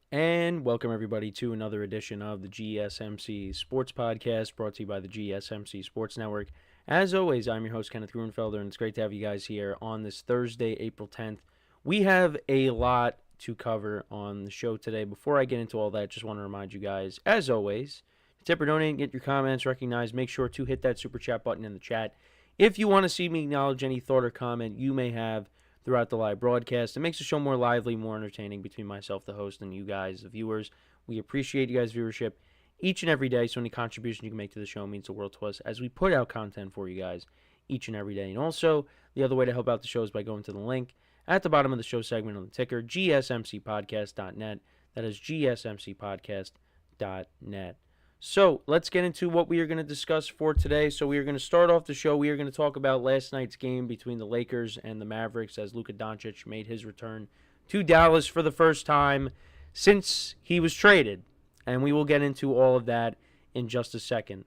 And welcome everybody to another edition of the GSMC Sports Podcast brought to you by the GSMC Sports Network. As always, I'm your host, Kenneth Gruenfelder, and it's great to have you guys here on this Thursday, April 10th. We have a lot to cover on the show today. Before I get into all that, just want to remind you guys, as always, to tip or donate and get your comments recognized, make sure to hit that super chat button in the chat. If you want to see me acknowledge any thought or comment you may have throughout the live broadcast. It makes the show more lively, more entertaining between myself, the host, and you guys, the viewers. We appreciate you guys' viewership each and every day, so any contribution you can make to the show means the world to us as we put out content for you guys each and every day. And also, the other way to help out the show is by going to the link at the bottom of the show segment on the ticker, GSMCPodcast.net. That is GSMCPodcast.net. So let's get into what we are going to discuss for today. So we are going to start off the show. We are going to talk about last night's game between the Lakers and the Mavericks as Luka Doncic made his return to Dallas for the first time since he was traded. And we will get into all of that in just a second.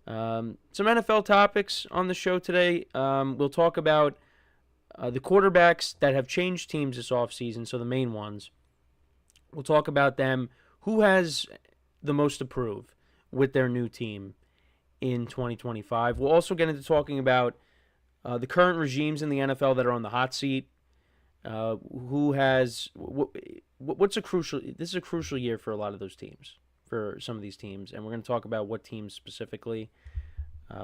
Some NFL topics on the show today. We'll talk about the quarterbacks that have changed teams this offseason, so the main ones. We'll talk about them. Who has the most to prove with their new team in 2025. We'll also get into talking about the current regimes in the NFL that are on the hot seat. Who has what's a crucial? This is a crucial year for a lot of those teams, for some of these teams, and we're going to talk about what teams specifically.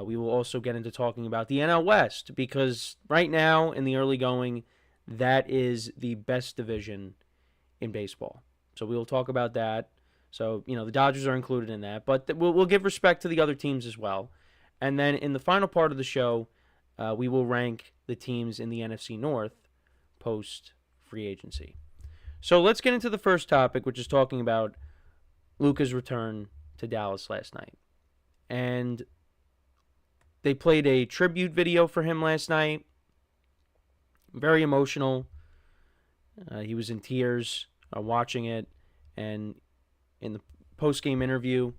We will also get into talking about the NL West because right now in the early going, that is the best division in baseball. So we will talk about that. So, the Dodgers are included in that. But we'll give respect to the other teams as well. And then in the final part of the show, we will rank the teams in the NFC North post-free agency. So let's get into the first topic, which is talking about Luka's return to Dallas last night. And they played a tribute video for him last night. Very emotional. He was in tears watching it. And in the post-game interview,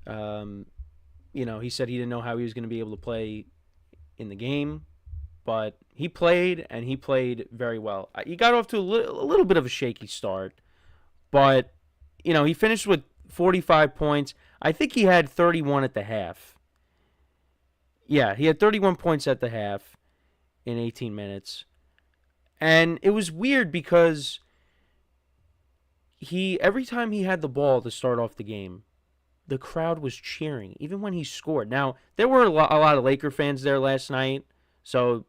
he said he didn't know how he was going to be able to play in the game, but he played, and he played very well. He got off to a little bit of a shaky start, but, he finished with 45 points. I think he had 31 at the half. Yeah, he had 31 points at the half in 18 minutes. And it was weird because every time he had the ball to start off the game, the crowd was cheering, even when he scored. Now, there were a lot of Laker fans there last night, so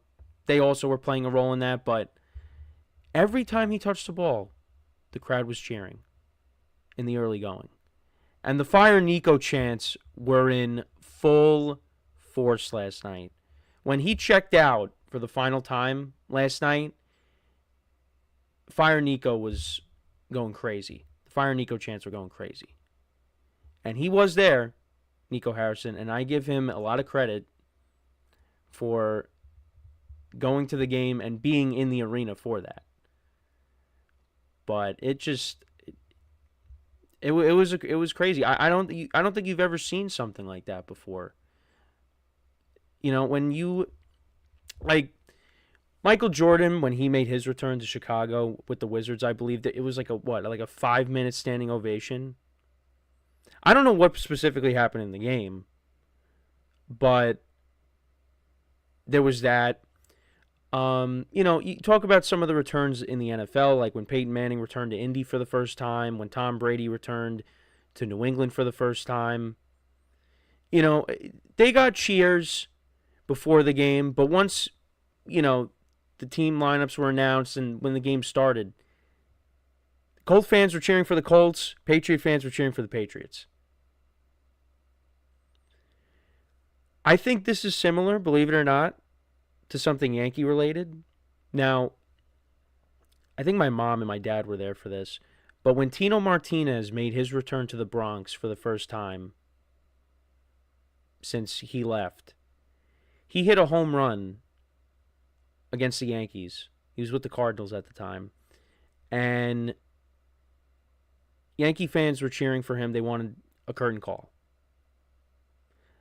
they also were playing a role in that, but every time he touched the ball, the crowd was cheering in the early going. And the Fire Nico chants were in full force last night. When he checked out for the final time last night, Fire Nico was going crazy. The Fire Nico chants were going crazy. And he was there, Nico Harrison, and I give him a lot of credit for going to the game and being in the arena for that. But it was crazy. I don't think you've ever seen something like that before. When you like Michael Jordan, when he made his return to Chicago with the Wizards, I believe that it was like a 5-minute standing ovation. I don't know what specifically happened in the game, but there was that. You talk about some of the returns in the NFL, like when Peyton Manning returned to Indy for the first time, when Tom Brady returned to New England for the first time. They got cheers before the game, but once, the team lineups were announced and when the game started, Colts fans were cheering for the Colts, Patriot fans were cheering for the Patriots. I think this is similar, believe it or not, to something Yankee related. Now, I think my mom and my dad were there for this, but when Tino Martinez made his return to the Bronx for the first time since he left, he hit a home run against the Yankees. He was with the Cardinals at the time. And Yankee fans were cheering for him. They wanted a curtain call.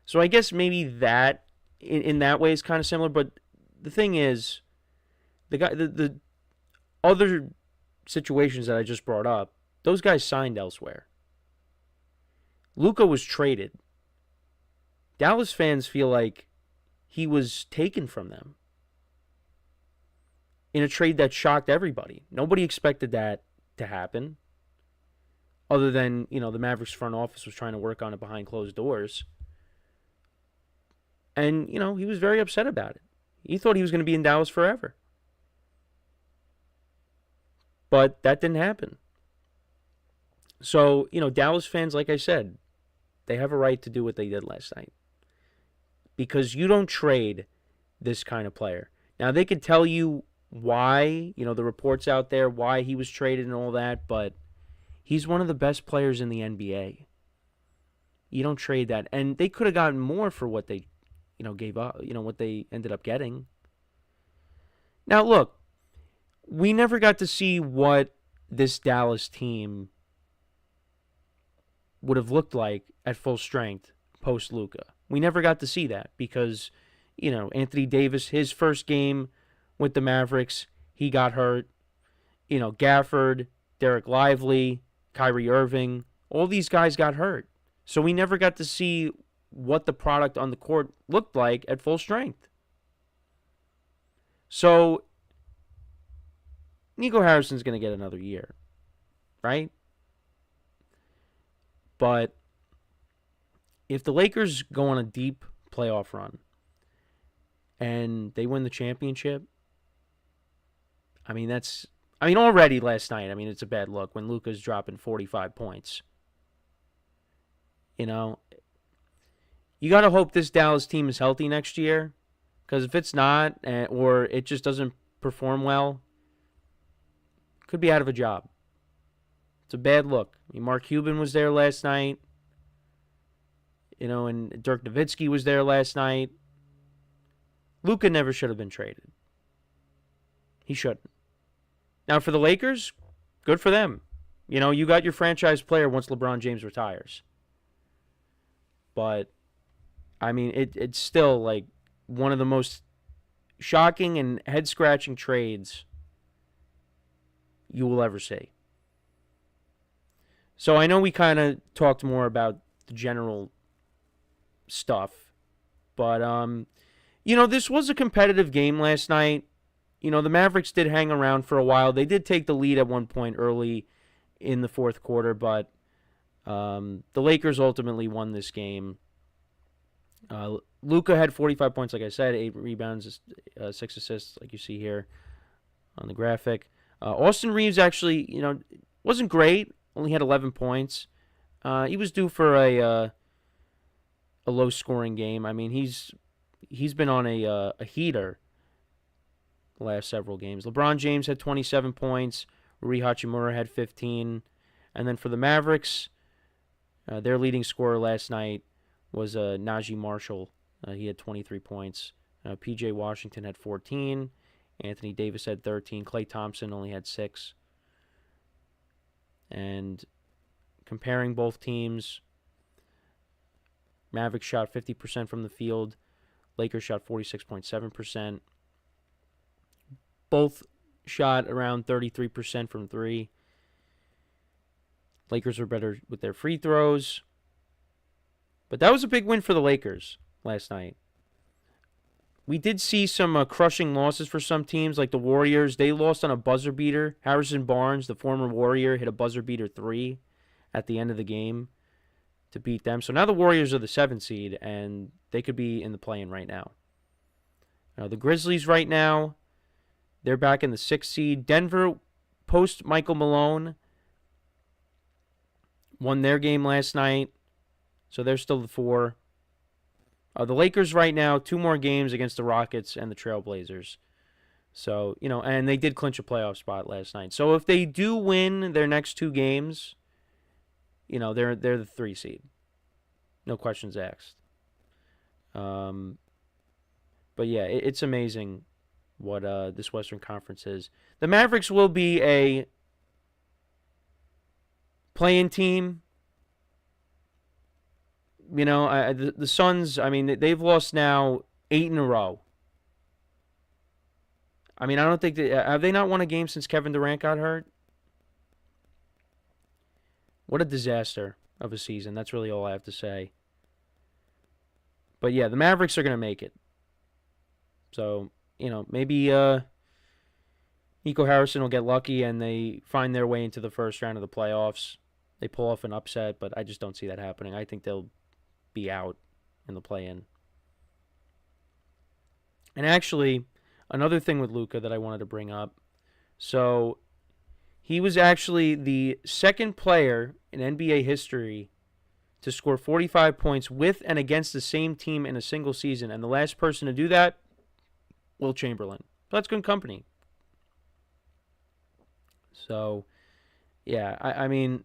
So I guess that in that way is kind of similar. But the thing is, the other situations that I just brought up, those guys signed elsewhere. Luka was traded. Dallas fans feel like he was taken from them in a trade that shocked everybody. Nobody expected that to happen, other than, the Mavericks front office was trying to work on it behind closed doors. And, he was very upset about it. He thought he was going to be in Dallas forever. But that didn't happen. So, Dallas fans, like I said, they have a right to do what they did last night. Because you don't trade this kind of player. Now, they could tell you why, the reports out there, why he was traded and all that, but he's one of the best players in the NBA. You don't trade that. And they could have gotten more for what they, gave up, what they ended up getting. Now, look, we never got to see what this Dallas team would have looked like at full strength post Luka. We never got to see that because, Anthony Davis, his first game with the Mavericks, he got hurt. Gafford, Derek Lively, Kyrie Irving, all these guys got hurt. So we never got to see what the product on the court looked like at full strength. So Nico Harrison's going to get another year, right? But if the Lakers go on a deep playoff run and they win the championship, already last night, it's a bad look when Luka's dropping 45 points. You got to hope this Dallas team is healthy next year, because if it's not, or it just doesn't perform well, could be out of a job. It's a bad look. Mark Cuban was there last night. And Dirk Nowitzki was there last night. Luka never should have been traded. He shouldn't. Now, for the Lakers, good for them. You got your franchise player once LeBron James retires. But, it's still, like, one of the most shocking and head-scratching trades you will ever see. So I know we kind of talked more about the general stuff, but this was a competitive game last night. The Mavericks did hang around for a while. They did take the lead at one point early in the fourth quarter, but the Lakers ultimately won this game. Luka had 45 points, like I said, 8 rebounds, 6 assists, like you see here on the graphic. Austin Reeves actually, wasn't great. Only had 11 points. He was due for a low-scoring game. He's been on a heater the last several games. LeBron James had 27 points. Rui Hachimura had 15. And then for the Mavericks, their leading scorer last night was Najee Marshall. He had 23 points. P.J. Washington had 14. Anthony Davis had 13. Klay Thompson only had 6. And comparing both teams, Mavericks shot 50% from the field. Lakers shot 46.7%. Both shot around 33% from 3. Lakers were better with their free throws. But that was a big win for the Lakers last night. We did see some crushing losses for some teams, like the Warriors. They lost on a buzzer beater. Harrison Barnes, the former Warrior, hit a buzzer beater 3 at the end of the game to beat them. So now the Warriors are the 7th seed, and they could be in the play-in right now. Now the Grizzlies right now, they're back in the 6th seed. Denver, post Michael Malone, won their game last night, so they're still the 4. The Lakers right now, 2 more games against the Rockets and the Trailblazers. So, and they did clinch a playoff spot last night. So if they do win their next 2 games, they're the 3 seed. No questions asked. But yeah, it's amazing what this Western Conference is. The Mavericks will be a play-in team. The Suns, they've lost now 8 in a row. I don't think have they not won a game since Kevin Durant got hurt? What a disaster of a season. That's really all I have to say. But yeah, the Mavericks are going to make it. So, maybe Nico Harrison will get lucky and they find their way into the first round of the playoffs. They pull off an upset, but I just don't see that happening. I think they'll be out in the play-in. And actually, another thing with Luka that I wanted to bring up. So, he was actually the second player in NBA history to score 45 points with and against the same team in a single season. And the last person to do that, Will Chamberlain. So that's good company. So, yeah, I mean,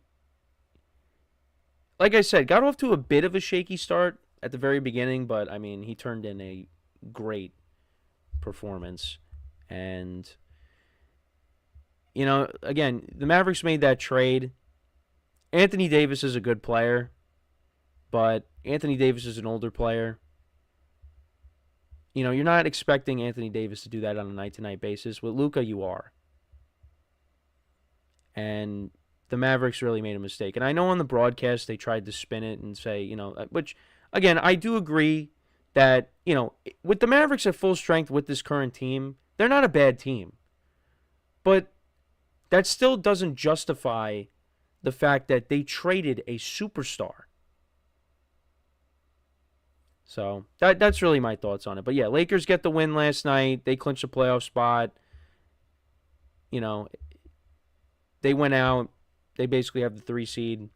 like I said, got off to a bit of a shaky start at the very beginning, but, I mean, he turned in a great performance. And, again, the Mavericks made that trade. Anthony Davis is a good player, but Anthony Davis is an older player. You're not expecting Anthony Davis to do that on a night-to-night basis. With Luka, you are. And the Mavericks really made a mistake. And I know on the broadcast they tried to spin it and say, which, again, I do agree that, with the Mavericks at full strength with this current team, they're not a bad team. But that still doesn't justify the fact that they traded a superstar. So that's really my thoughts on it. But yeah, Lakers get the win last night. They clinched a playoff spot. They went out. They basically have the 3 seed.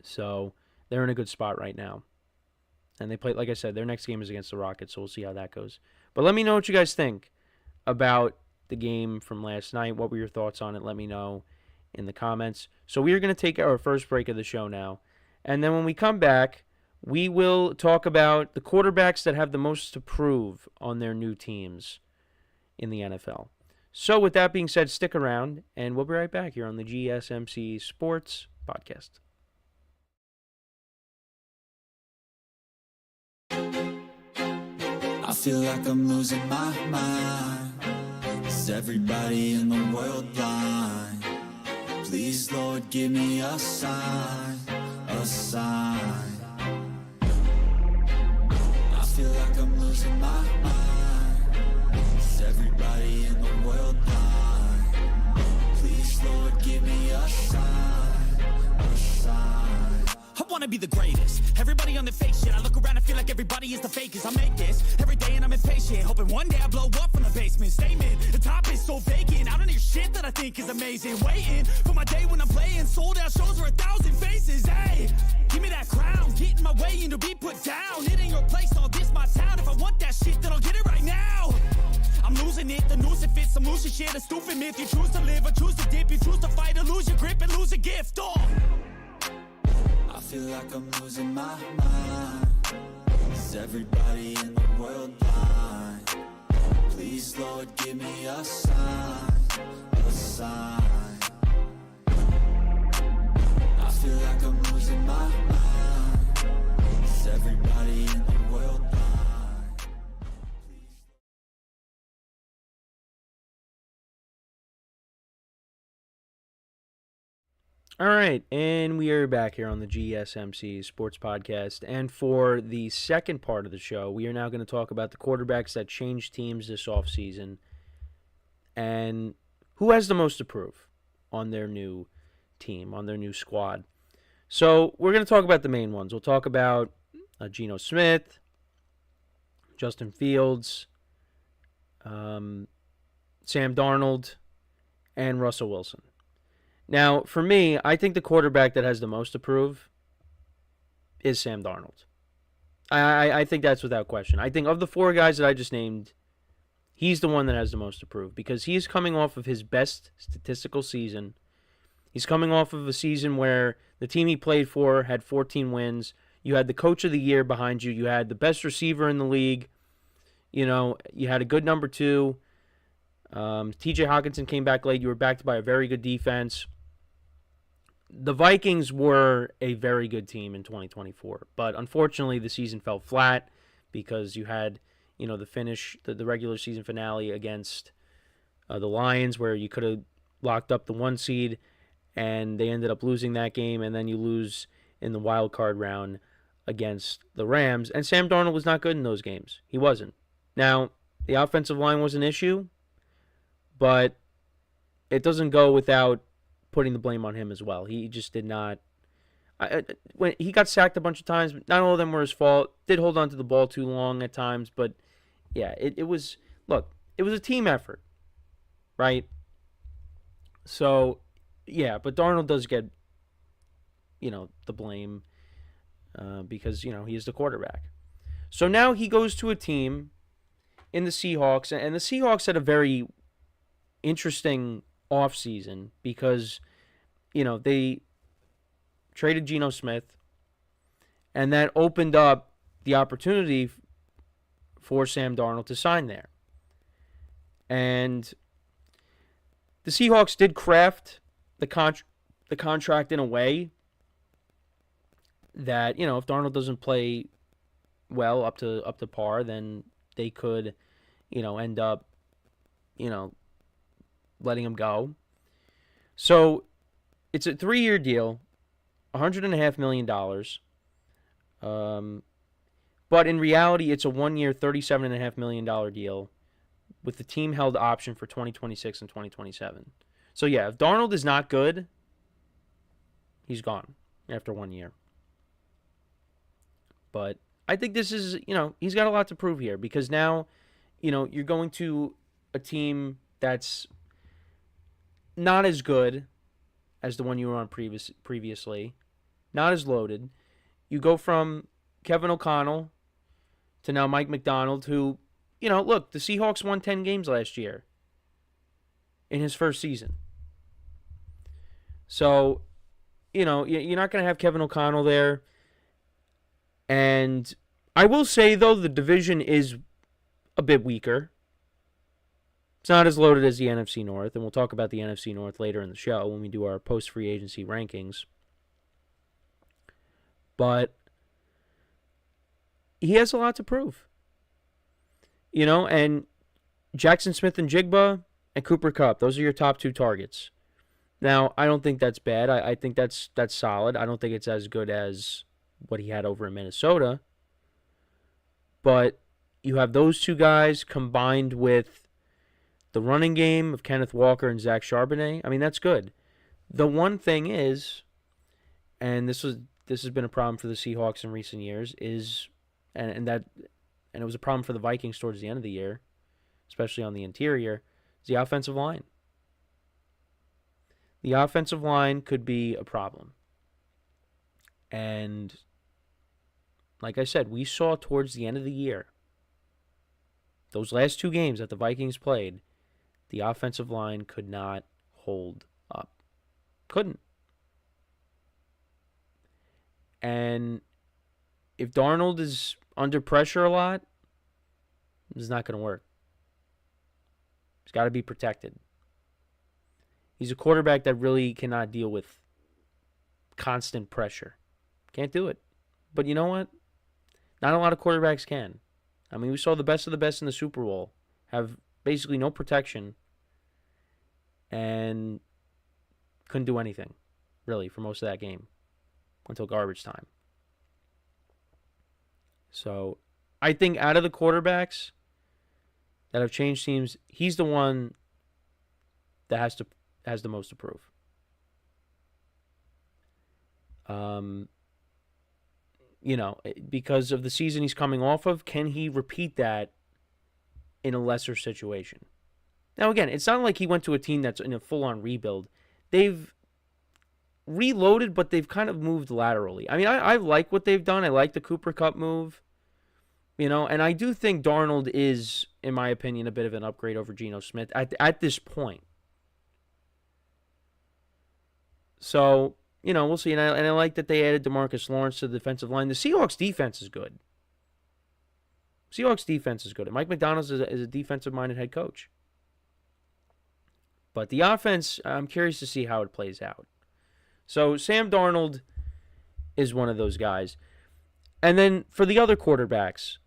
So they're in a good spot right now. And they play, like I said, their next game is against the Rockets, so we'll see how that goes. But let me know what you guys think about the game from last night. What were your thoughts on it? Let me know in the comments. So we are going to take our first break of the show now. And then when we come back, we will talk about the quarterbacks that have the most to prove on their new teams in the NFL. So with that being said, stick around, and we'll be right back here on the GSMC Sports Podcast. I feel like I'm losing my mind. Is everybody in the world blind? Please, Lord, give me a sign, a sign. I feel like I'm losing my mind. Is everybody in the world blind? Please, Lord, give me a sign, a sign. I wanna be the greatest. Everybody on the fake shit. I look around and feel like everybody is the fakest. I make this every day and I'm impatient, hoping one day I blow up from the basement. Statement, the top is so vacant. I don't hear shit that I think is amazing. Waiting for my day when I'm playing sold out shows for 1,000 faces. Hey, give me that crown, get in my way and to be put down. It ain't your place, all this my town. If I want that shit, then I'll get it right now. I'm losing it, the noose it fits. I'm losing shit, a stupid myth. You choose to live or choose to dip. You choose to fight or lose your grip and lose a gift. Oh, I feel like I'm losing my mind. Is everybody in the world blind? Please, Lord, give me a sign, a sign. I feel like I'm losing my mind. Is everybody in the world blind? All right, and we are back here on the GSMC Sports Podcast. And for the second part of the show, we are now going to talk about the quarterbacks that changed teams this offseason and who has the most to prove on their new team, on their new squad. So we're going to talk about the main ones. We'll talk about Geno Smith, Justin Fields, Sam Darnold, and Russell Wilson. Now, for me, I think the quarterback that has the most to prove is Sam Darnold. I think that's without question. I think of the 4 guys that I just named, he's the one that has the most to prove because he's coming off of his best statistical season. He's coming off of a season where the team he played for had 14 wins. You had the coach of the year behind you. You had the best receiver in the league. You had a good number 2. TJ Hawkinson came back late. You were backed by a very good defense. The Vikings were a very good team in 2024, but unfortunately the season fell flat because you had, the regular season finale against the Lions where you could have locked up the 1 seed, and they ended up losing that game, and then you lose in the wild card round against the Rams, and Sam Darnold was not good in those games. He wasn't. Now, the offensive line was an issue, but it doesn't go without putting the blame on him as well. He just did not. When he got sacked a bunch of times, not all of them were his fault. Did hold on to the ball too long at times, but yeah, it was. Look, it was a team effort, right? So, yeah, but Darnold does get, the blame because he is the quarterback. So now he goes to a team in the Seahawks, and the Seahawks had a very interesting offseason because, they traded Geno Smith, and that opened up the opportunity for Sam Darnold to sign there. And the Seahawks did craft the contract in a way that, if Darnold doesn't play well up to par, then they could, end up, letting him go. So it's a 3-year deal, $100.5 million. But in reality, it's a 1-year, $37.5 million deal with the team held option for 2026 and 2027. So yeah, if Darnold is not good, he's gone after 1 year. But I think this is, he's got a lot to prove here because now, you're going to a team that's not as good as the one you were on previously, not as loaded. You go from Kevin O'Connell to now Mike McDonald, who, look, the Seahawks won 10 games last year in his first season. So, you're not going to have Kevin O'Connell there. And I will say, though, the division is a bit weaker. It's not as loaded as the NFC North, and we'll talk about the NFC North later in the show when we do our post-free agency rankings. But he has a lot to prove. And Jackson Smith and Jigba and Cooper Kupp, those are your top 2 targets. Now, I don't think that's bad. I think that's solid. I don't think it's as good as what he had over in Minnesota. But you have those 2 guys combined with the running game of Kenneth Walker and Zach Charbonnet. I mean, that's good. The one thing is, and this has been a problem for the Seahawks in recent years, and it was a problem for the Vikings towards the end of the year, especially on the interior, is the offensive line. The offensive line could be a problem. And like I said, we saw towards the end of the year, those last 2 games that the Vikings played, the offensive line could not hold up. Couldn't. And if Darnold is under pressure a lot, it's not going to work. He's got to be protected. He's a quarterback that really cannot deal with constant pressure. Can't do it. But you know what? Not a lot of quarterbacks can. I mean, we saw the best of the best in the Super Bowl have basically no protection and couldn't do anything, really, for most of that game until garbage time. So I think out of the quarterbacks that have changed teams, he's the one that has the most to prove. Because of the season he's coming off of, can he repeat that in a lesser situation? Now, again, it's not like he went to a team that's in a full-on rebuild. They've reloaded, but they've kind of moved laterally. I mean, I like what they've done. I like the Cooper Kupp move, and I do think Darnold is, in my opinion, a bit of an upgrade over Geno Smith at this point. So, we'll see. And I like that they added DeMarcus Lawrence to the defensive line. The Seahawks defense is good. And Mike McDonald is a defensive-minded head coach. But the offense, I'm curious to see how it plays out. So Sam Darnold is one of those guys. And then for the other quarterbacks,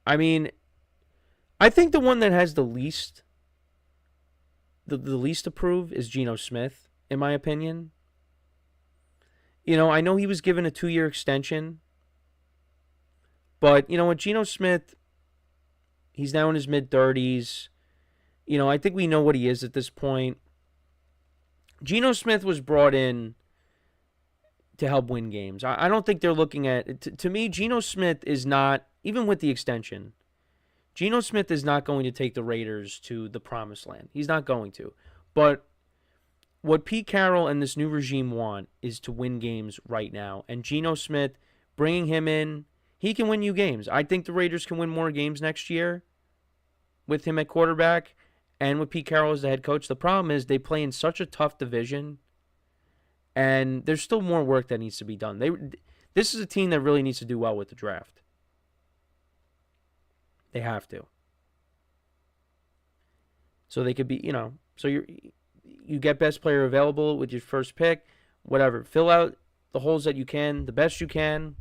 I mean, I think the one that has the least to prove is Geno Smith in my opinion. I know he was given a 2-year extension. But, with Geno Smith, he's now in his mid-30s. I think we know what he is at this point. Geno Smith was brought in to help win games. I don't think they're looking at... To me, Geno Smith is not, even with the extension, Geno Smith is not going to take the Raiders to the promised land. He's not going to. But what Pete Carroll and this new regime want is to win games right now. And Geno Smith, bringing him in, he can win you games. I think the Raiders can win more games next year with him at quarterback and with Pete Carroll as the head coach. The problem is they play in such a tough division, and there's still more work that needs to be done. This is a team that really needs to do well with the draft. They have to. So they could be, so you get best player available with your first pick, whatever. Fill out the holes that you can, the best you can.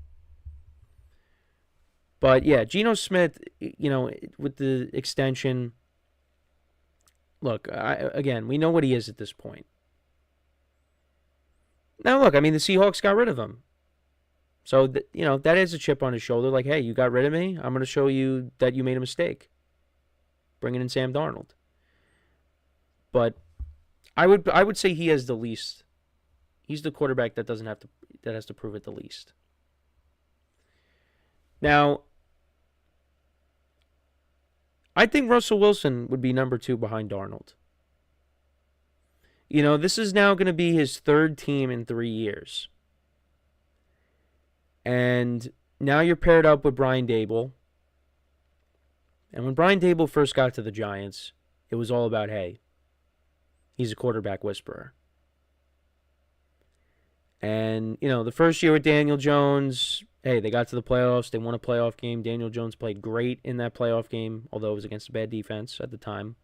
But yeah, Geno Smith, with the extension, look, again, we know what he is at this point. Now, look, the Seahawks got rid of him. So, that is a chip on his shoulder. Like, hey, you got rid of me. I'm going to show you that you made a mistake, bringing in Sam Darnold. But I would say he has the least. He's the quarterback that has to prove it the least. Now, I think Russell Wilson would be number 2 behind Darnold. This is now going to be his 3rd team in 3 years. And now you're paired up with Brian Daboll. And when Brian Daboll first got to the Giants, it was all about, hey, he's a quarterback whisperer. And, the first year with Daniel Jones, hey, they got to the playoffs. They won a playoff game. Daniel Jones played great in that playoff game, although it was against a bad defense at the time.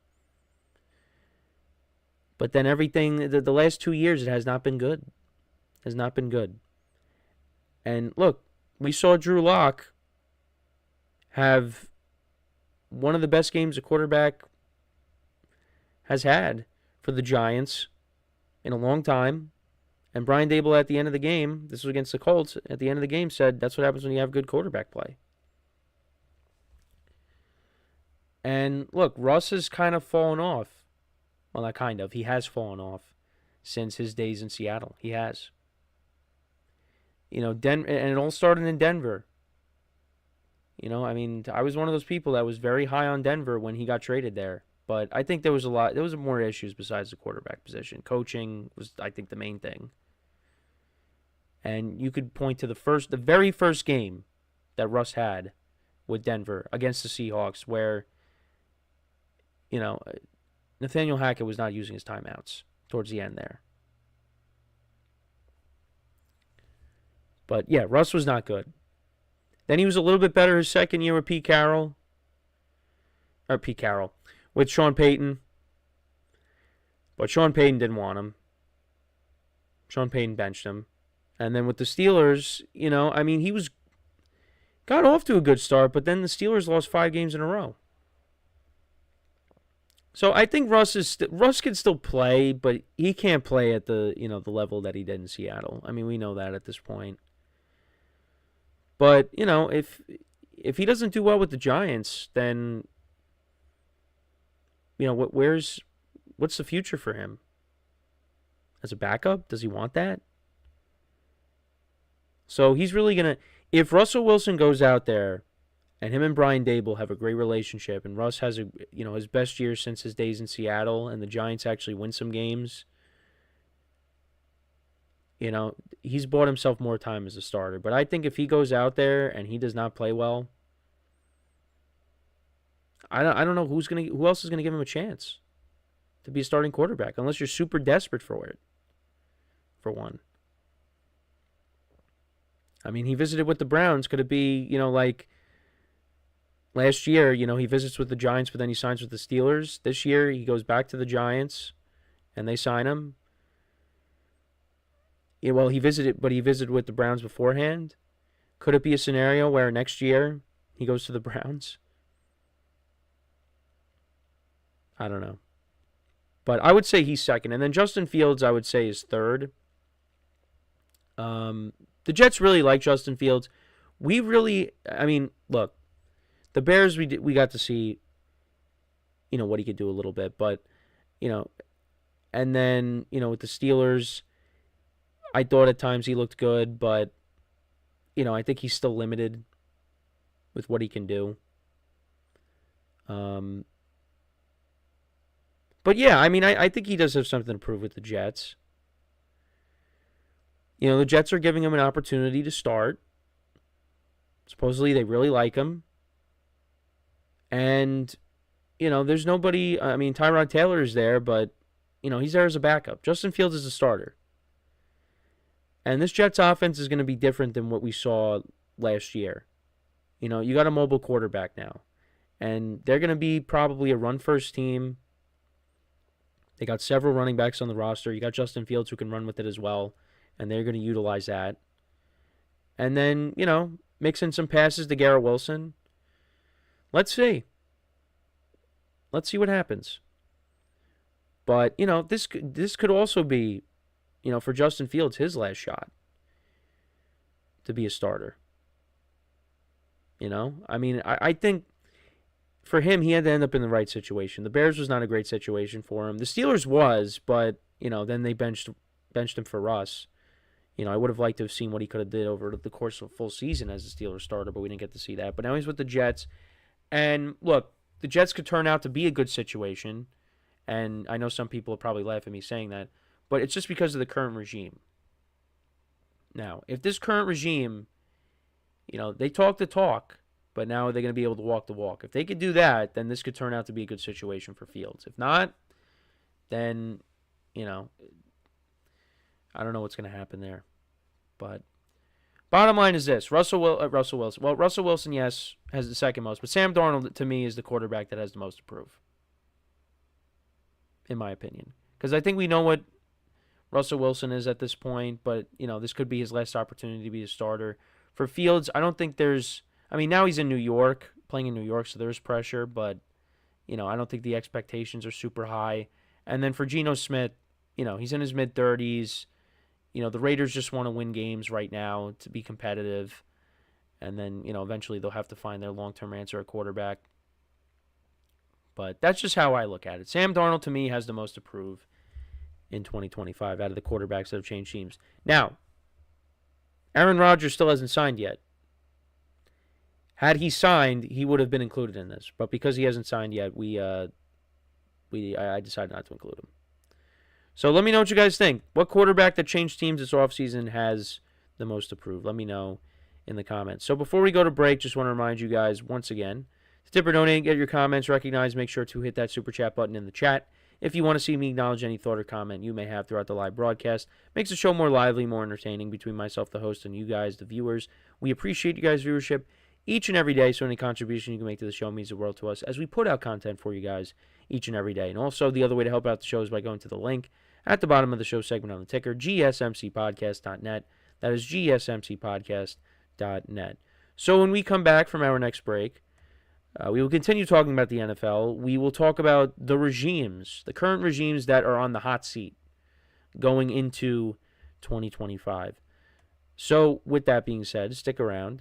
But then everything, the last 2 years, it has not been good. Has not been good. And look, we saw Drew Lock have one of the best games a quarterback has had for the Giants in a long time. And Brian Daboll at the end of the game, this was against the Colts, at the end of the game said, that's what happens when you have good quarterback play. And look, Russ has kind of fallen off. Well, not kind of. He has fallen off since his days in Seattle. He has. And it all started in Denver. I was one of those people that was very high on Denver when he got traded there. But I think there was more issues besides the quarterback position. Coaching was, I think, the main thing. And you could point to the very first game that Russ had with Denver against the Seahawks where, Nathaniel Hackett was not using his timeouts towards the end there. But, yeah, Russ was not good. Then he was a little bit better his second year with with Sean Payton. But Sean Payton didn't want him. Sean Payton benched him. And then with the Steelers, he got off to a good start, but then the Steelers lost 5 games in a row. So I think Russ can still play, but he can't play at the level that he did in Seattle. We know that at this point. But, if he doesn't do well with the Giants, then what's the future for him? As a backup? Does he want that? So he's really going to, if Russell Wilson goes out there and him and Brian Daboll have a great relationship and Russ has his best year since his days in Seattle and the Giants actually win some games, he's bought himself more time as a starter. But I think if he goes out there and he does not play well, I don't know who else is gonna give him a chance to be a starting quarterback unless you're super desperate for it. For one, he visited with the Browns. Could it be like last year? He visits with the Giants, but then he signs with the Steelers. This year he goes back to the Giants, and they sign him. Yeah, well, he visited with the Browns beforehand. Could it be a scenario where next year he goes to the Browns? I don't know. But I would say he's second. And then Justin Fields, I would say, is third. The Jets really like Justin Fields. Look, the Bears, we got to see, what he could do a little bit. But, and then, with the Steelers, I thought at times he looked good. But, I think he's still limited with what he can do. But yeah, I think he does have something to prove with the Jets. The Jets are giving him an opportunity to start. Supposedly they really like him. And, there's nobody, Tyrod Taylor is there, but, he's there as a backup. Justin Fields is a starter. And this Jets offense is going to be different than what we saw last year. You got a mobile quarterback now. And they're going to be probably a run-first team. They got several running backs on the roster. You got Justin Fields who can run with it as well. And they're going to utilize that. And then, mix in some passes to Garrett Wilson. Let's see. Let's see what happens. But, this could also be, for Justin Fields, his last shot to be a starter. I think for him, he had to end up in the right situation. The Bears was not a great situation for him. The Steelers was, but, then they benched him for Russ. I would have liked to have seen what he could have did over the course of a full season as a Steelers starter, but we didn't get to see that. But now he's with the Jets. And, look, the Jets could turn out to be a good situation. And I know some people will probably laugh at me saying that, but it's just because of the current regime. Now, if this current regime, they talk the talk, but now they're going to be able to walk the walk. If they could do that, then this could turn out to be a good situation for Fields. If not, then, I don't know what's going to happen there. But bottom line is this. Russell Wilson. Well, Russell Wilson, yes, has the second most. But Sam Darnold, to me, is the quarterback that has the most to prove. In my opinion. Because I think we know what Russell Wilson is at this point. But, this could be his last opportunity to be a starter. For Fields, I don't think there's... now he's in New York, playing in New York, so there's pressure. But, I don't think the expectations are super high. And then for Geno Smith, he's in his mid-30s. The Raiders just want to win games right now to be competitive. And then, eventually they'll have to find their long-term answer at quarterback. But that's just how I look at it. Sam Darnold, to me, has the most to prove in 2025 out of the quarterbacks that have changed teams. Now, Aaron Rodgers still hasn't signed yet. Had he signed, he would have been included in this. But because he hasn't signed yet, I decided not to include him. So let me know what you guys think. What quarterback that changed teams this offseason has the most to prove? Let me know in the comments. So before we go to break, just want to remind you guys once again, to tip or donate, get your comments recognized, make sure to hit that super chat button in the chat. If you want to see me acknowledge any thought or comment you may have throughout the live broadcast, makes the show more lively, more entertaining between myself, the host, and you guys, the viewers. We appreciate you guys' viewership each and every day, so any contribution you can make to the show means the world to us as we put out content for you guys each and every day. And also, the other way to help out the show is by going to the link at the bottom of the show segment on the ticker, GSMCPodcast.net. That is GSMCPodcast.net. So when we come back from our next break, we will continue talking about the NFL. We will talk about the regimes, the current regimes that are on the hot seat going into 2025. So with that being said, stick around,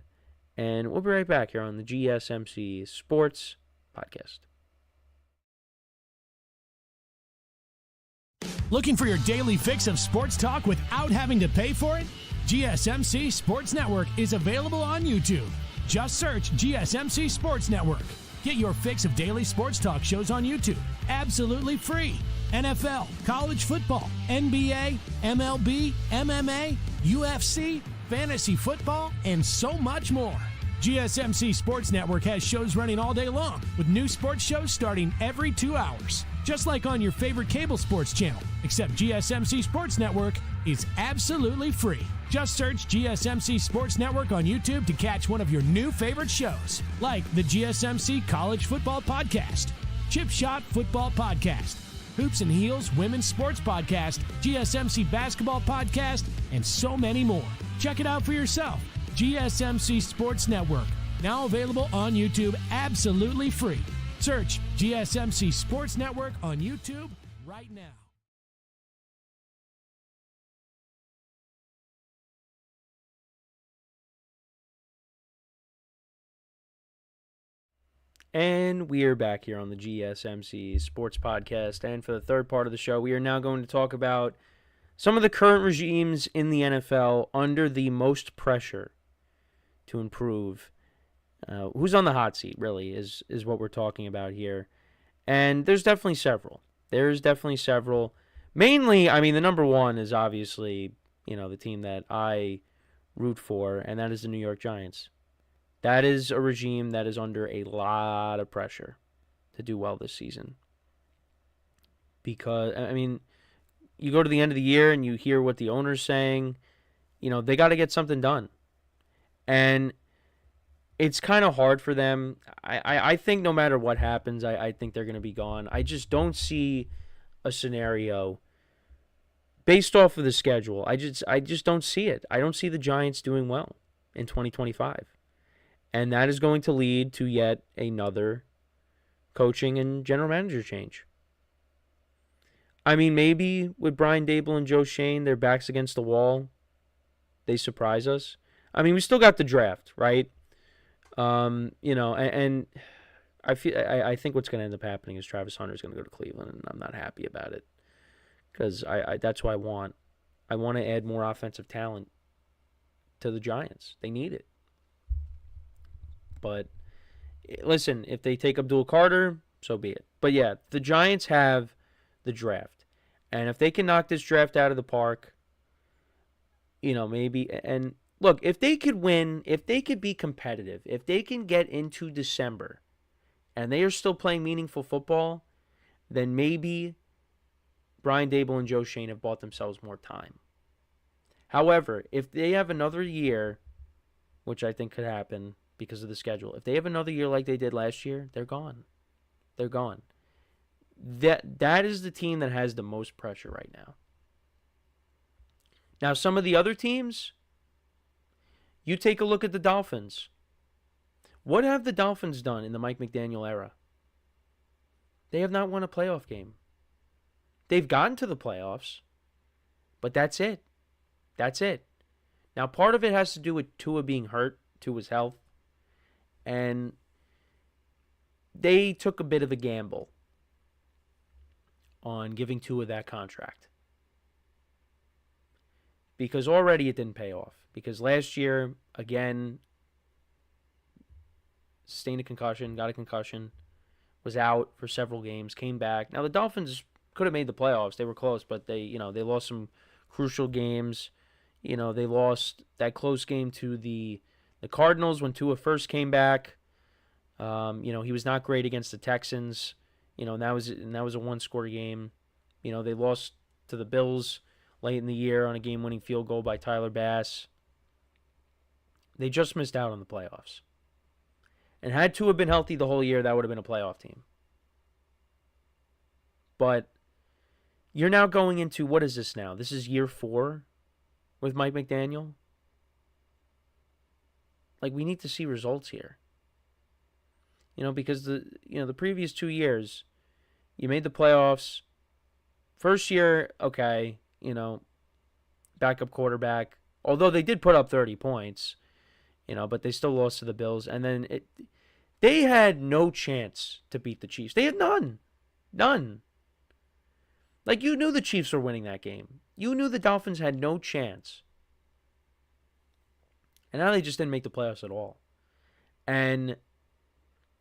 and we'll be right back here on the GSMC Sports Podcast. Looking for your daily fix of sports talk without having to pay for it? GSMC Sports Network is available on YouTube. Just search GSMC Sports Network. Get your fix of daily sports talk shows on YouTube, absolutely free. NFL, college football, NBA, MLB, MMA, UFC, fantasy football, and so much more. GSMC Sports Network has shows running all day long, with new sports shows starting every 2 hours. Just like on your favorite cable sports channel, except GSMC Sports Network is absolutely free. Just search GSMC Sports Network on YouTube to catch one of your new favorite shows, like the GSMC College Football Podcast, Chip Shot Football Podcast, Hoops and Heels Women's Sports Podcast, GSMC Basketball Podcast, and so many more. Check it out for yourself. GSMC Sports Network, now available on YouTube absolutely free. Search GSMC Sports Network on YouTube right right now. And we are back here on the GSMC Sports Podcast. And for the third part of the show, we are now going to talk about some of the current regimes in the NFL under the most pressure to improve. Who's on the hot seat, really, is what we're talking about here. And there's definitely several. Mainly, I mean, the number one is obviously, the team that I root for, and that is the New York Giants. That is a regime that is under a lot of pressure to do well this season. Because, I mean, you go to the end of the year and you hear what the owner's saying, they got to get something done. And it's kind of hard for them. I think no matter what happens, I think they're going to be gone. I just don't see a scenario based off of the schedule. I just don't see it. I don't see the Giants doing well in 2025. And that is going to lead to yet another coaching and general manager change. I mean, maybe with Brian Dable and Joe Shane, their backs against the wall, they surprise us. I mean, we still got the draft, right? And I think what's going to end up happening is Travis Hunter is going to go to Cleveland, and I'm not happy about it because that's what I want. I want to add more offensive talent to the Giants. They need it. But listen, if they take Abdul Carter, so be it. But yeah, the Giants have the draft. And if they can knock this draft out of the park, maybe. And look, if they could win, if they could be competitive, if they can get into December and they are still playing meaningful football, then maybe Brian Dable and Joe Shane have bought themselves more time. However, if they have another year, which I think could happen, because of the schedule. If they have another year like they did last year, they're gone. They're gone. That is the team that has the most pressure right now. Now, some of the other teams, you take a look at the Dolphins. What have the Dolphins done in the Mike McDaniel era? They have not won a playoff game. They've gotten to the playoffs, but that's it. That's it. Now, part of it has to do with Tua being hurt, Tua's health. And they took a bit of a gamble on giving Tua that contract. Because already it didn't pay off. Because last year, again, sustained a concussion, got a concussion, was out for several games, came back. Now the Dolphins could have made the playoffs. They were close, but they lost some crucial games. They lost that close game to the Cardinals when Tua first came back. He was not great against the Texans. And that was a one-score game. They lost to the Bills late in the year on a game-winning field goal by Tyler Bass. They just missed out on the playoffs. And had Tua been healthy the whole year, that would have been a playoff team. But you're now going into, what is this now? This is year 4 with Mike McDaniel. Like, we need to see results here. Because the previous 2 years, you made the playoffs. First year, okay, backup quarterback. Although they did put up 30 points, but they still lost to the Bills. And then they had no chance to beat the Chiefs. They had none. None. Like, you knew the Chiefs were winning that game. You knew the Dolphins had no chance. And now they just didn't make the playoffs at all. And,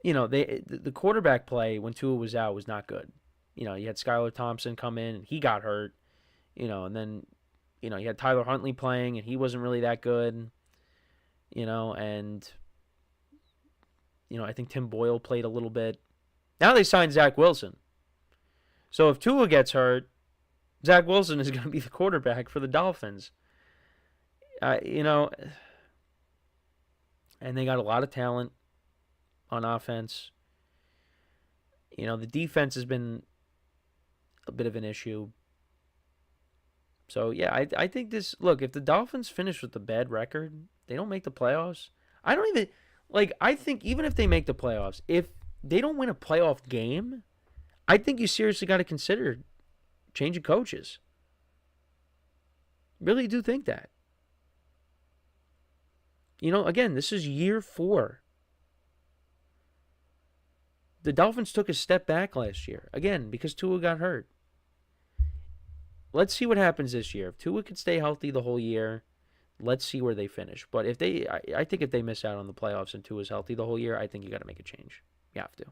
the quarterback play when Tua was out was not good. You had Skylar Thompson come in, and he got hurt. And then, you had Tyler Huntley playing, and he wasn't really that good. And, I think Tim Boyle played a little bit. Now they signed Zach Wilson. So if Tua gets hurt, Zach Wilson is going to be the quarterback for the Dolphins. And they got a lot of talent on offense. The defense has been a bit of an issue. So, yeah, I think this... Look, if the Dolphins finish with a bad record, they don't make the playoffs. I don't even... I think even if they make the playoffs, if they don't win a playoff game, I think you seriously got to consider change of coaches. Really do think that. Again, this is year 4. The Dolphins took a step back last year, again, because Tua got hurt. Let's see what happens this year. If Tua could stay healthy the whole year, let's see where they finish. But I think if they miss out on the playoffs and Tua's healthy the whole year, I think you got to make a change. You have to.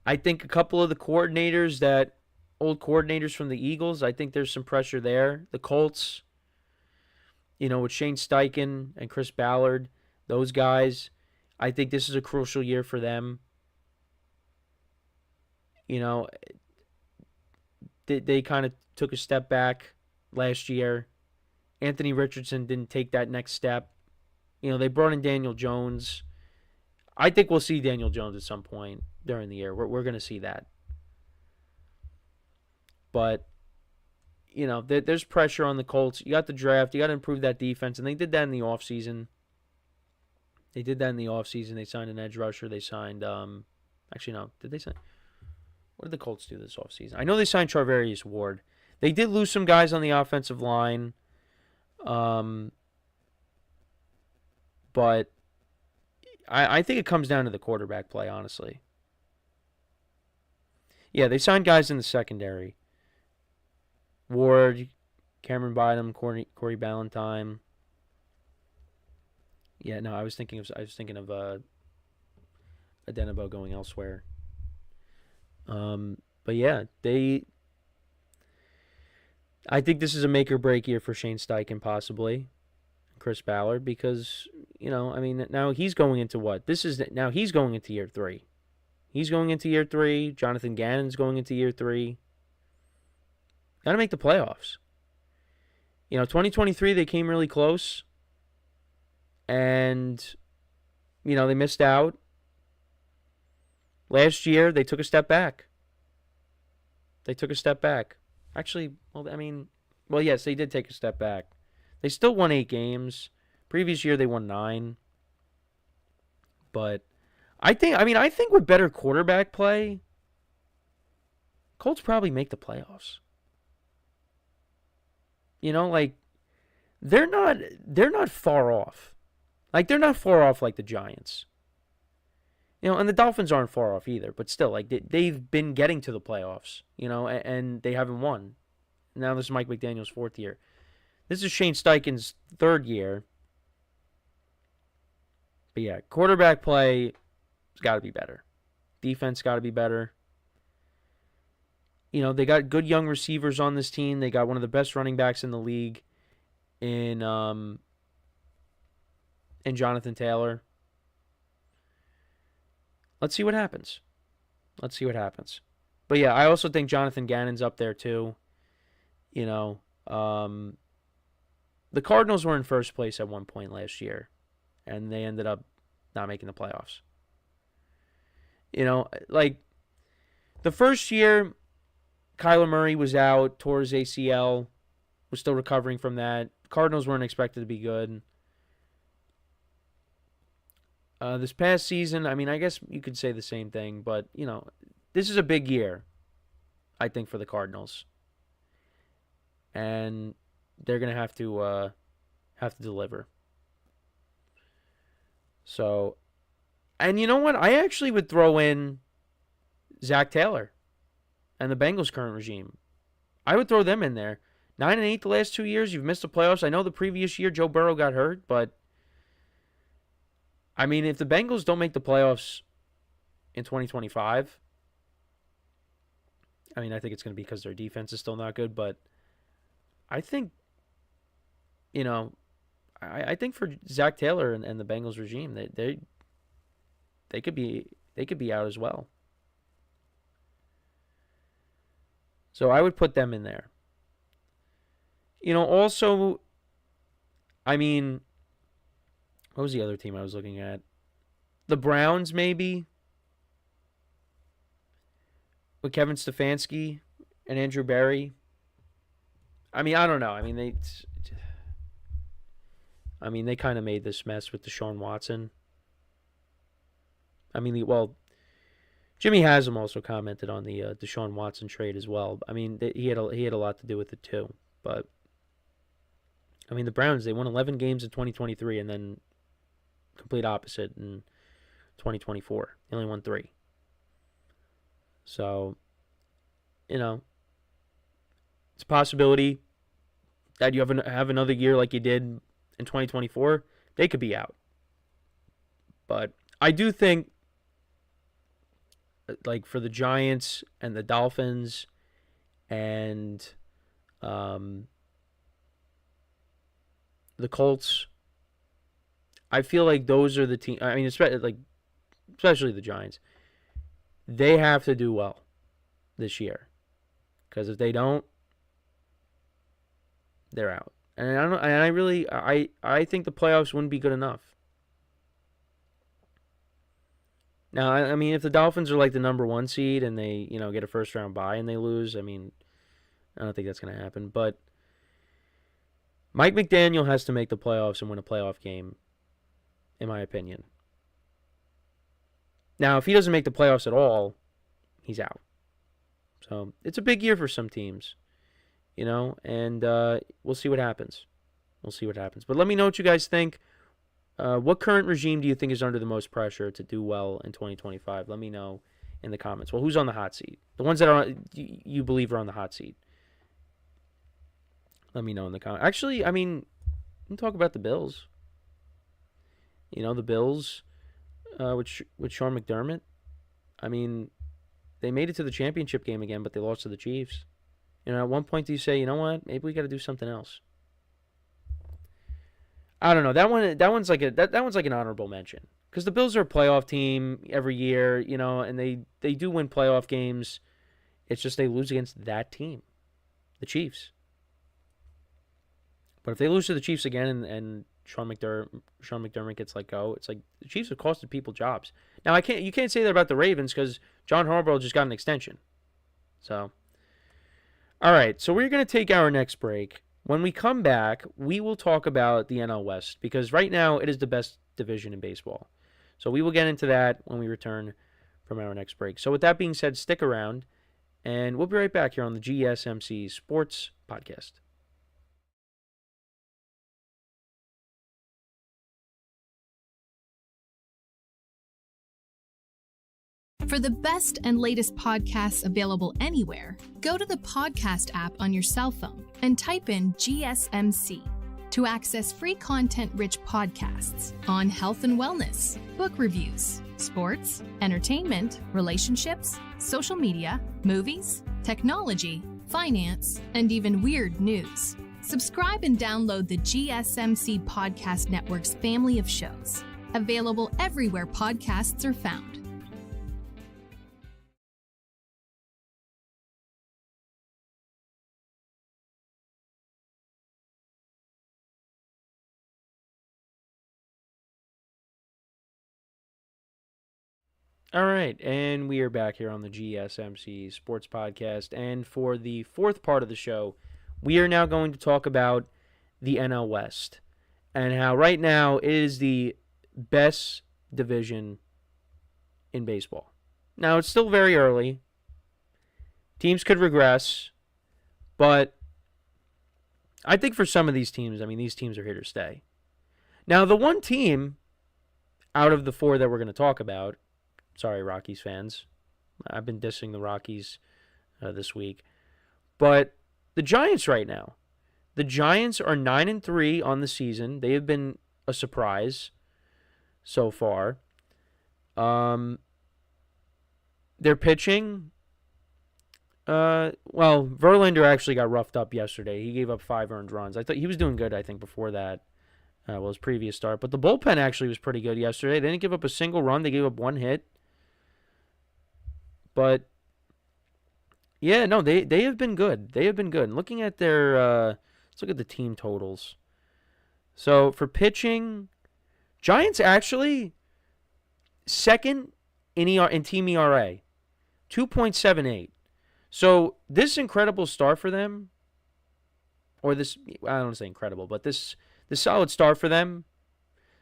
I think a couple of the coordinators old coordinators from the Eagles, I think there's some pressure there. The Colts, with Shane Steichen and Chris Ballard, those guys, I think this is a crucial year for them. They kind of took a step back last year. Anthony Richardson didn't take that next step. They brought in Daniel Jones. I think we'll see Daniel Jones at some point during the year. We're going to see that. But, there's pressure on the Colts. You got the draft. You got to improve that defense. And they did that in the offseason. They signed an edge rusher. They signed, actually, no. Did they sign? What did the Colts do this offseason? I know they signed Charvarius Ward. They did lose some guys on the offensive line. But I think it comes down to the quarterback play, honestly. Yeah, they signed guys in the secondary. Ward, Cameron Bynum, Corey Ballantyne. Yeah, no, I was thinking of Adenabo going elsewhere. But yeah, I think this is a make or break year for Shane Steichen, possibly Chris Ballard, because now he's going into what? He's going into year 3. He's going into year 3. Jonathan Gannon's going into year 3. Got to make the playoffs. 2023 they came really close, and they missed out. Last year, they took a step back. Actually, yes, they did take a step back. They still won 8 games. Previous year, they won 9. But I think with better quarterback play, Colts probably make the playoffs. They're not far off. They're not far off like the Giants. And the Dolphins aren't far off either, but still, they've been getting to the playoffs, and they haven't won. Now this is Mike McDaniel's 4th year. This is Shane Steichen's 3rd year. But yeah, quarterback play has got to be better. Defense got to be better. They got good young receivers on this team. They got one of the best running backs in the league in Jonathan Taylor. Let's see what happens. But yeah, I also think Jonathan Gannon's up there too. The Cardinals were in first place at one point last year, and they ended up not making the playoffs. The first year, Kyler Murray was out, tore his ACL, was still recovering from that. Cardinals weren't expected to be good. This past season, I guess you could say the same thing, but, this is a big year, I think, for the Cardinals. And they're going to have to deliver. So, and you know what? I actually would throw in Zach Taylor and the Bengals' current regime. I would throw them in there. 9-8 the last 2 years. You've missed the playoffs. I know the previous year Joe Burrow got hurt, but if the Bengals don't make the playoffs in 2025, I think it's going to be because their defense is still not good, but I think, I think for Zach Taylor and the Bengals regime, they could be out as well. So I would put them in there. Also, what was the other team I was looking at? The Browns, maybe, with Kevin Stefanski and Andrew Berry. I don't know. They kind of made this mess with Deshaun Watson. Jimmy Haslam also commented on the Deshaun Watson trade as well. I mean, he had a lot to do with it too. But I mean, the Browns, they won 11 games in 2023 and then complete opposite in 2024. They only won 3. So, you know, it's a possibility that you have another year like you did in 2024. They could be out. But I do think, like, for the Giants and the Dolphins and the Colts, I feel like those are the teams. I mean, especially the Giants. They have to do well this year, because if they don't, they're out. And I don't. And I think the playoffs wouldn't be good enough. Now, I mean, if the Dolphins are like the number 1 seed and they, get a first round bye and they lose, I mean, I don't think that's going to happen. But Mike McDaniel has to make the playoffs and win a playoff game, in my opinion. Now, if he doesn't make the playoffs at all, he's out. So it's a big year for some teams, and we'll see what happens. But let me know what you guys think. What current regime do you think is under the most pressure to do well in 2025? Let me know in the comments. Well, who's on the hot seat? The ones that you believe are on the hot seat. Let me know in the comments. Actually, I mean, we can talk about the Bills. The Bills with Sean McDermott. I mean, they made it to the championship game again, but they lost to the Chiefs. At one point, do you say, you know what? Maybe we got to do something else. I don't know. That one's like an honorable mention, because the Bills are a playoff team every year, and they do win playoff games. It's just they lose against that team, the Chiefs. But if they lose to the Chiefs again and Sean McDermott gets let go, it's like the Chiefs have costed people jobs. Now you can't say that about the Ravens, because John Harbaugh just got an extension. So, all right. So we're gonna take our next break. When we come back, we will talk about the NL West, because right now it is the best division in baseball. So we will get into that when we return from our next break. So with that being said, stick around, and we'll be right back here on the GSMC Sports Podcast. For the best and latest podcasts available anywhere, go to the podcast app on your cell phone and type in GSMC to access free content-rich podcasts on health and wellness, book reviews, sports, entertainment, relationships, social media, movies, technology, finance, and even weird news. Subscribe and download the GSMC Podcast Network's family of shows, available everywhere podcasts are found. All right, and we are back here on the GSMC Sports Podcast, and for the fourth part of the show, we are now going to talk about the NL West and how right now it is the best division in baseball. Now, it's still very early. Teams could regress, but I think for some of these teams, I mean, these teams are here to stay. Now, the one team out of the 4 that we're going to talk about, sorry, Rockies fans. I've been dissing the Rockies this week. But the Giants right now. The Giants are 9-3 on the season. They have been a surprise so far. Their pitching, Verlander actually got roughed up yesterday. He gave up 5 earned runs. I thought he was doing good, I think, before that. His previous start. But the bullpen actually was pretty good yesterday. They didn't give up a single run. They gave up 1 hit. But, yeah, no, they have been good. They have been good. And looking at their, let's look at the team totals. So, for pitching, Giants actually second in team ERA, 2.78. So, this incredible start for them, or this, I don't want to say incredible, but this solid start for them,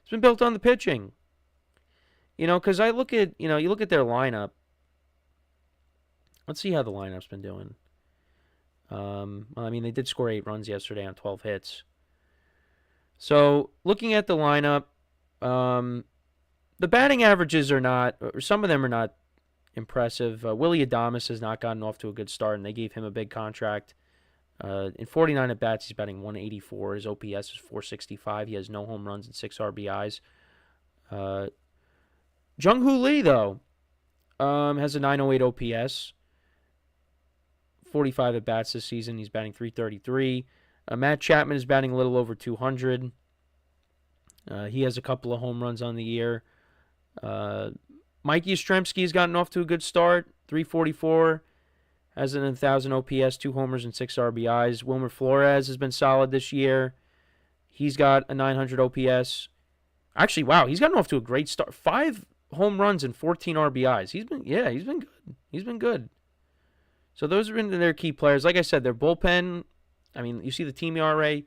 it's been built on the pitching. Because I look at, you look at their lineup, Let's see how the lineup's been doing. Well, I mean, they did score 8 runs yesterday on 12 hits. So, looking at the lineup, the batting averages are not, or some of them are not impressive. Willie Adames has not gotten off to a good start, and they gave him a big contract. In 49 at-bats, he's batting 184. His OPS is 465. He has no home runs and 6 RBIs. Jung-Hoo Lee, though, has a 908 OPS. 45 at-bats this season. He's batting 333. Matt Chapman is batting a little over 200. He has a couple of home runs on the year. Mikey Yastrzemski has gotten off to a good start. 344. Has an 1,000 OPS, 2 homers and 6 RBIs. Wilmer Flores has been solid this year. He's got a 900 OPS. Actually, wow, he's gotten off to a great start. 5 home runs and 14 RBIs. He's been good. He's been good. So those have been their key players. Like I said, their bullpen, I mean, you see the team ERA.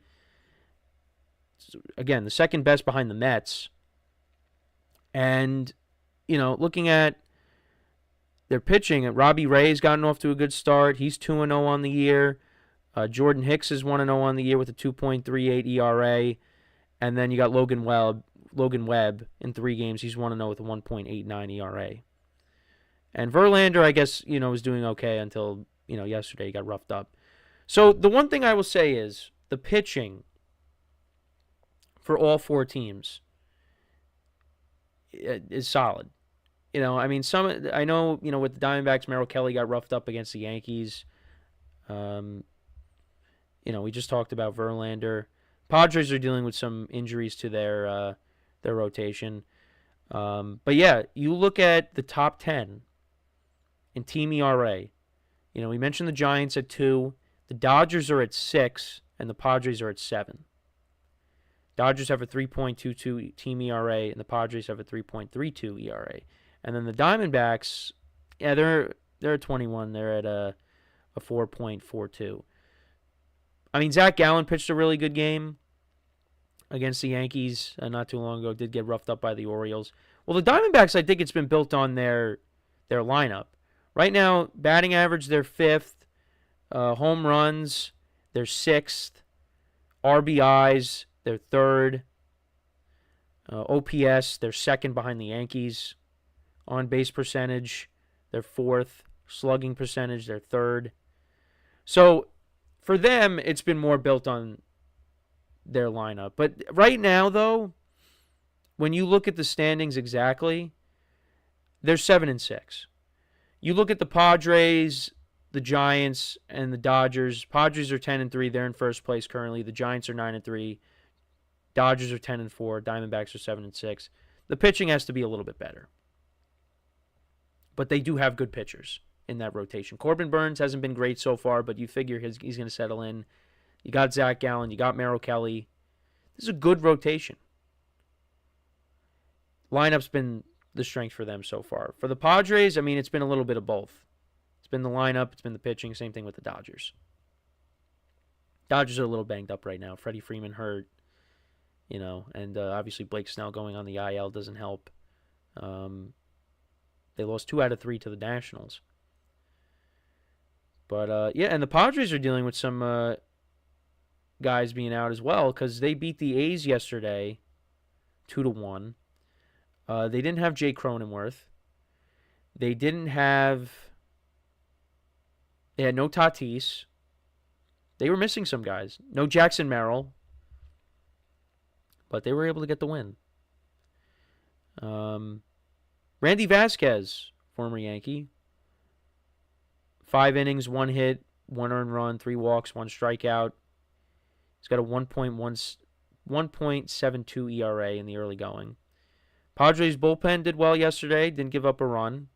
Again, the second best behind the Mets. And, looking at their pitching, Robbie Ray's gotten off to a good start. He's 2-0 on the year. Jordan Hicks is 1-0 on the year with a 2.38 ERA. And then you got Logan Webb in 3 games. He's 1-0 with a 1.89 ERA. And Verlander, I guess, was doing okay until, yesterday he got roughed up. So the one thing I will say is the pitching for all 4 teams is solid. I know, with the Diamondbacks, Merrill Kelly got roughed up against the Yankees. We just talked about Verlander. Padres are dealing with some injuries to their rotation. But yeah, you look at the top 10 in team ERA. We mentioned the Giants at 2. The Dodgers are at 6, and the Padres are at 7. Dodgers have a 3.22 team ERA, and the Padres have a 3.32 ERA. And then the Diamondbacks, yeah, they're at 21. They're at a 4.42. I mean, Zach Gallen pitched a really good game against the Yankees not too long ago. Did get roughed up by the Orioles. Well, the Diamondbacks, I think it's been built on their lineup. Right now, batting average, they're 5th. Home runs, they're 6th. RBIs, they're 3rd. OPS, they're 2nd behind the Yankees. On-base percentage, they're 4th. Slugging percentage, they're 3rd. So, for them, it's been more built on their lineup. But right now, though, when you look at the standings exactly, they're 7-6. You look at the Padres, the Giants, and the Dodgers. Padres are 10-3. They're in first place currently. The Giants are 9-3. Dodgers are 10-4. Diamondbacks are 7-6. The pitching has to be a little bit better. But they do have good pitchers in that rotation. Corbin Burns hasn't been great so far, but you figure he's going to settle in. You got Zach Gallen. You got Merrill Kelly. This is a good rotation. Lineup's been the strength for them so far. For the Padres, I mean, it's been a little bit of both. It's been the lineup. It's been the pitching. Same thing with the Dodgers. Dodgers are a little banged up right now. Freddie Freeman hurt, and obviously Blake Snell going on the IL doesn't help. They lost 2 out of 3 to the Nationals. But, yeah, and the Padres are dealing with some guys being out as well because they beat the A's yesterday 2-1. They didn't have Jay Cronenworth. They had no Tatis. They were missing some guys. No Jackson Merrill. But they were able to get the win. Randy Vasquez, former Yankee. 5 innings, 1 hit, 1 earned run, 3 walks, 1 strikeout. He's got a 1.72 ERA in the early going. Padres bullpen did well yesterday. Didn't give up a run.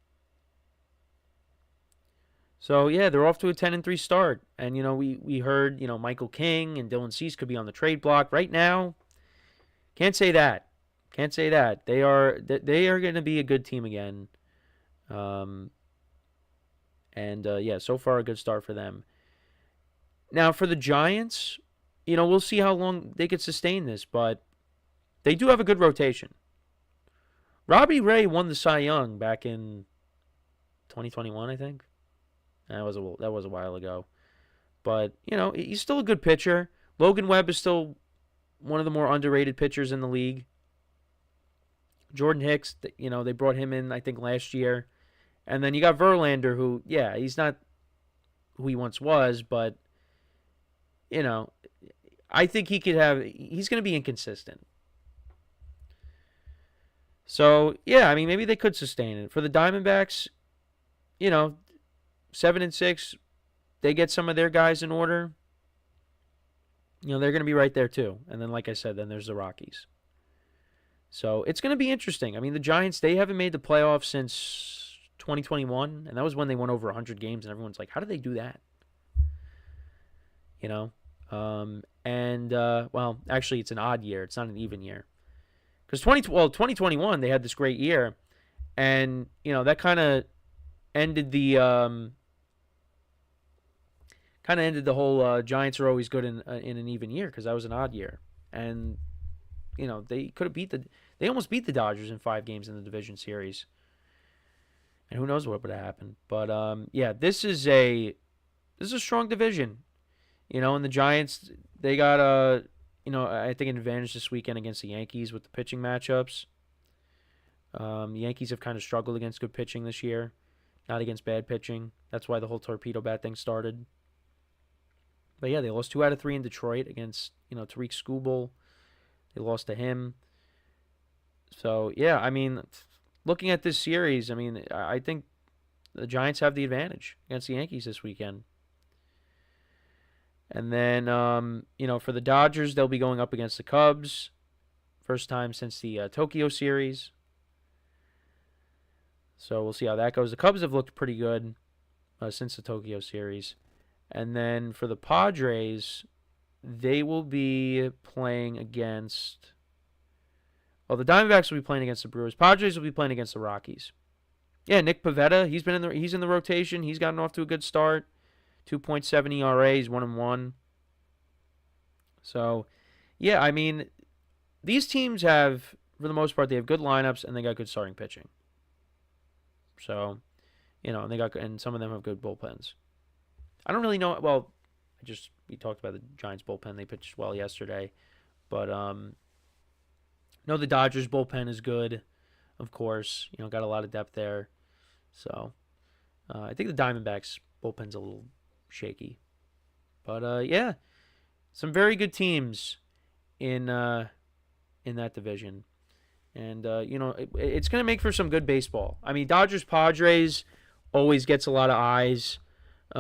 So, yeah, they're off to a 10-3 start. And, we heard, Michael King and Dylan Cease could be on the trade block. Right now, can't say that. Can't say that. They are going to be a good team again. Yeah, so far a good start for them. Now, for the Giants, we'll see how long they could sustain this, but they do have a good rotation. Robbie Ray won the Cy Young back in 2021, I think. That was a while ago. But, he's still a good pitcher. Logan Webb is still one of the more underrated pitchers in the league. Jordan Hicks, they brought him in, I think, last year. And then you got Verlander, who, yeah, he's not who he once was, but, I think he's going to be inconsistent. So, yeah, I mean, maybe they could sustain it. For the Diamondbacks, 7-6, they get some of their guys in order. They're going to be right there too. And then, like I said, then there's the Rockies. So it's going to be interesting. I mean, the Giants, they haven't made the playoffs since 2021, and that was when they won over 100 games, and everyone's like, how did they do that? Well, actually, it's an odd year. It's not an even year. Because 2021, they had this great year, and, that kind of ended the whole Giants are always good in an even year, because that was an odd year. And, they could have they almost beat the Dodgers in 5 games in the division series. And who knows what would have happened. But, yeah, this is a strong division. And the Giants, they got I think an advantage this weekend against the Yankees with the pitching matchups. The Yankees have kind of struggled against good pitching this year, not against bad pitching. That's why the whole torpedo bat thing started. But yeah, they lost 2 out of 3 in Detroit against, Tariq Skubal. They lost to him. So, yeah, I mean, looking at this series, I mean, I think the Giants have the advantage against the Yankees this weekend. And then, for the Dodgers, they'll be going up against the Cubs. First time since the Tokyo series. So we'll see how that goes. The Cubs have looked pretty good since the Tokyo series. And then for the Padres, they will be playing against... Well, the Diamondbacks will be playing against the Brewers. Padres will be playing against the Rockies. Yeah, Nick Pivetta, he's in the rotation. He's gotten off to a good start. 2.7 ERA, he's 1-1. So, yeah, I mean, these teams have, for the most part, they have good lineups and they got good starting pitching. So, and some of them have good bullpens. I don't really know. Well, we talked about the Giants bullpen. They pitched well yesterday, but no, the Dodgers bullpen is good, of course. Got a lot of depth there. So, I think the Diamondbacks bullpen's a little shaky, but yeah, some very good teams in that division, and it's gonna make for some good baseball. I mean, Dodgers Padres always gets a lot of eyes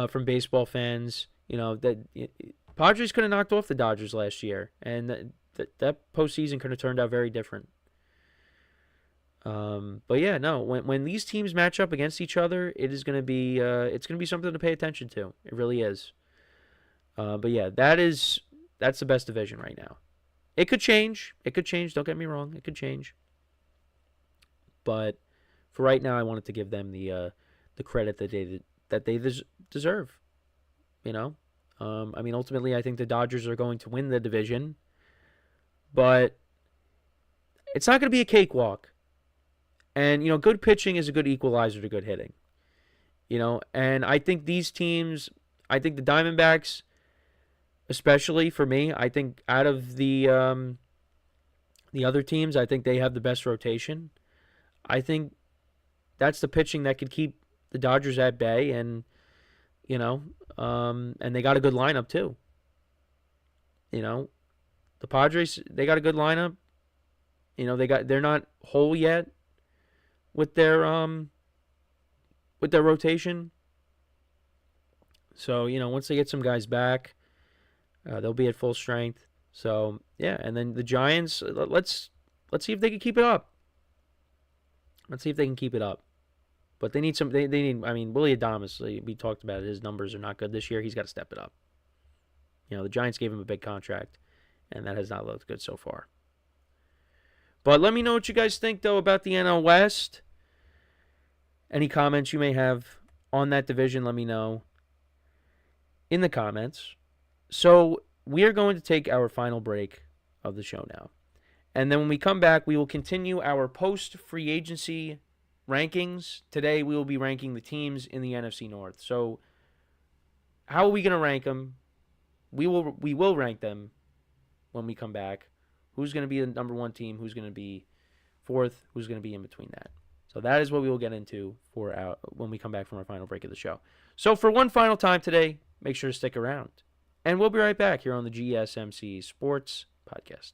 from baseball fans. Padres could have knocked off the Dodgers last year, and that postseason could have turned out very different. But yeah, no. When these teams match up against each other, it is going to be something to pay attention to. It really is. But yeah, that's the best division right now. It could change. Don't get me wrong. It could change. But for right now, I wanted to give them the credit that they deserve. I mean, ultimately, I think the Dodgers are going to win the division, but it's not going to be a cakewalk. And, good pitching is a good equalizer to good hitting. And I think these teams, I think the Diamondbacks, especially for me, I think out of the other teams, I think they have the best rotation. I think that's the pitching that could keep the Dodgers at bay, and, and they got a good lineup too. The Padres, they got a good lineup. They're not whole yet with their rotation. So, once they get some guys back, they'll be at full strength. So, yeah, and then the Giants, let's see if they can keep it up. But they need I mean, Willie Adames, we talked about it, his numbers are not good this year. He's got to step it up. The Giants gave him a big contract, and that has not looked good so far. But let me know what you guys think, though, about the NL West. Any comments you may have on that division, let me know in the comments. So we are going to take our final break of the show now. And then when we come back, we will continue our post-free agency rankings. Today we will be ranking the teams in the NFC North. So how are we going to rank them? We will rank them when we come back. Who's going to be the number one team? Who's going to be fourth? Who's going to be in between that? So that is what we will get into when we come back from our final break of the show. So for one final time today, make sure to stick around. And we'll be right back here on the GSMC Sports Podcast.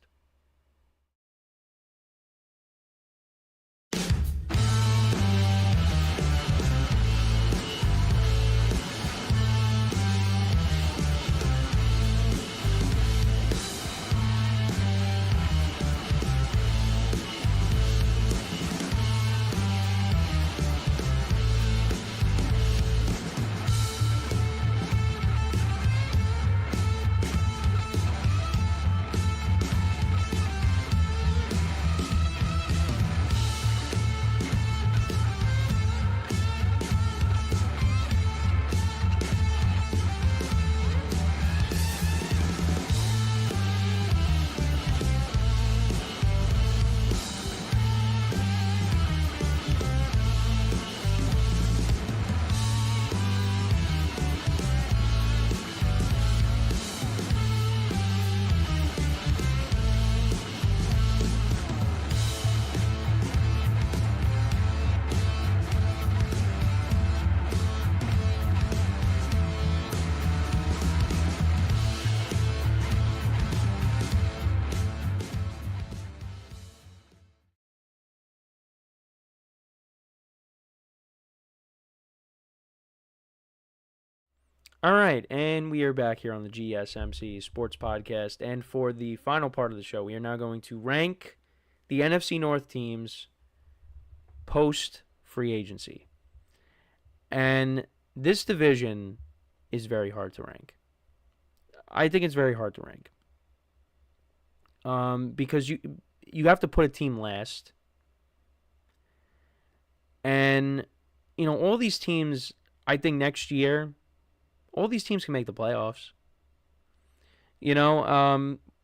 All right, and we are back here on the GSMC Sports Podcast. And for the final part of the show, we are now going to rank the NFC North teams post-free agency. And this division is very hard to rank. I think it's very hard to rank. Because you have to put a team last. And, all these teams, I think next year, all these teams can make the playoffs.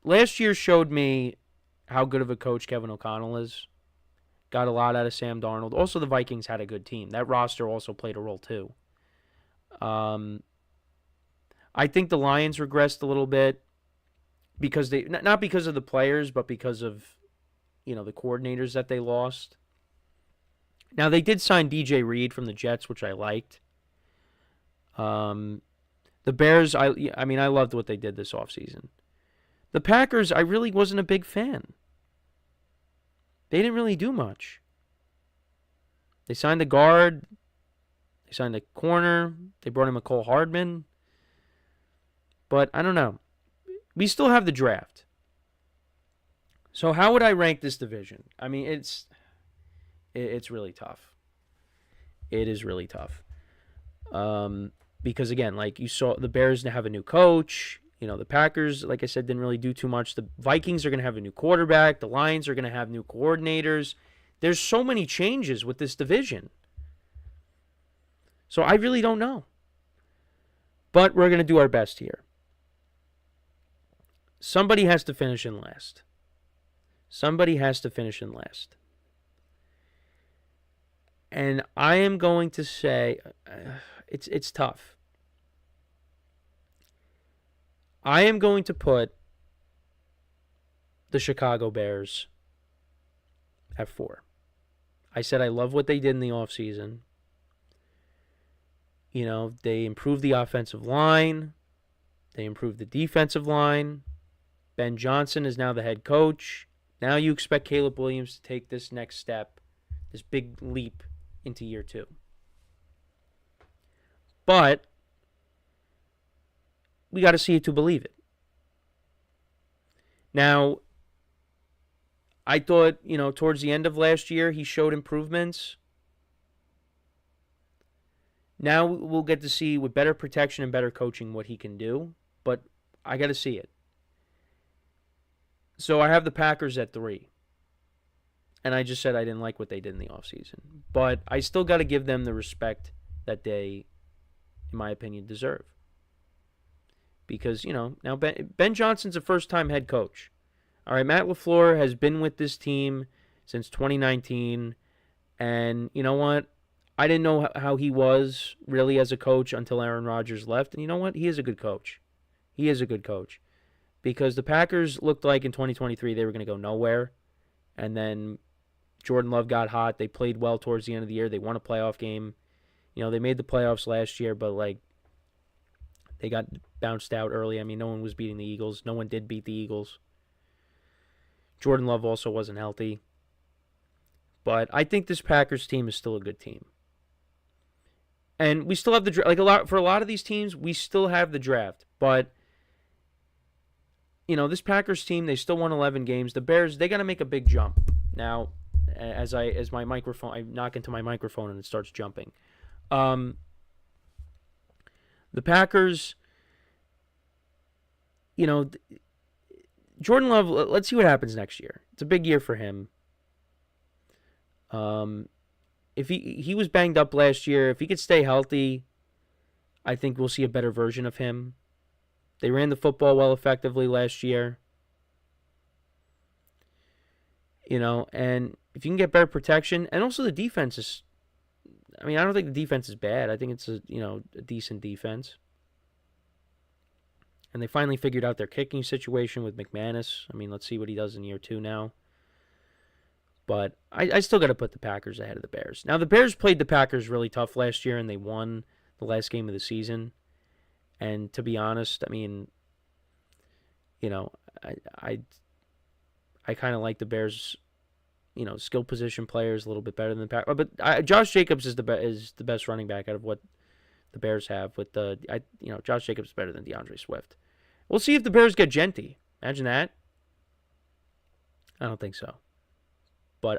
Last year showed me how good of a coach Kevin O'Connell is. Got a lot out of Sam Darnold. Also, the Vikings had a good team. That roster also played a role too. I think the Lions regressed a little bit because not because of the players, but because of the coordinators that they lost. Now they did sign DJ Reed from the Jets, which I liked. The Bears, I loved what they did this offseason. The Packers, I really wasn't a big fan. They didn't really do much. They signed a guard. They signed a corner. They brought in McCole Hardman. But I don't know. We still have the draft. So how would I rank this division? I mean, it's really tough. It is really tough. Because, again, like you saw, the Bears have a new coach. The Packers, like I said, didn't really do too much. The Vikings are going to have a new quarterback. The Lions are going to have new coordinators. There's so many changes with this division. So I really don't know. But we're going to do our best here. Somebody has to finish in last. Somebody has to finish in last. And I am going to say... It's tough. I am going to put the Chicago Bears at 4. I said I love what they did in the offseason. They improved the offensive line. They improved the defensive line. Ben Johnson is now the head coach. Now you expect Caleb Williams to take this next step, this big leap into year 2. But we got to see it to believe it. Now, I thought, towards the end of last year, he showed improvements. Now we'll get to see with better protection and better coaching what he can do. But I got to see it. So I have the Packers at 3. And I just said I didn't like what they did in the offseason. But I still got to give them the respect that they, in my opinion, deserve. Because, now Ben Johnson's a first-time head coach. All right, Matt LaFleur has been with this team since 2019. And you know what? I didn't know how he was really as a coach until Aaron Rodgers left. And you know what? He is a good coach. He is a good coach. Because the Packers looked like in 2023 they were going to go nowhere. And then Jordan Love got hot. They played well towards the end of the year. They won a playoff game. You know, they made the playoffs last year, but, like, they got bounced out early. I mean, no one was beating the Eagles. No one did beat the Eagles. Jordan Love also wasn't healthy. But I think this Packers team is still a good team. And we still have the draft. For a lot of these teams, we still have the draft. But, you know, this Packers team, they still won 11 games. The Bears, they got to make a big jump. Now, as my microphone, I knock into my microphone and it starts jumping. The Packers, you know, Jordan Love, let's see what happens next year. It's a big year for him. If he was banged up last year, if he could stay healthy, I think we'll see a better version of him. They ran the football well effectively last year. You know, and if you can get better protection, and also the defense is, I mean, I don't think the defense is bad. I think it's a decent defense. And they finally figured out their kicking situation with McManus. I mean, let's see what he does in year 2 now. But I still got to put the Packers ahead of the Bears. Now, the Bears played the Packers really tough last year, and they won the last game of the season. And to be honest, I mean, you know, I kind of like the Bears, you know, skill position players a little bit better than the Packers. But Josh Jacobs is the best running back out of what the Bears have. Josh Jacobs is better than DeAndre Swift. We'll see if the Bears get Gentry. Imagine that. I don't think so. But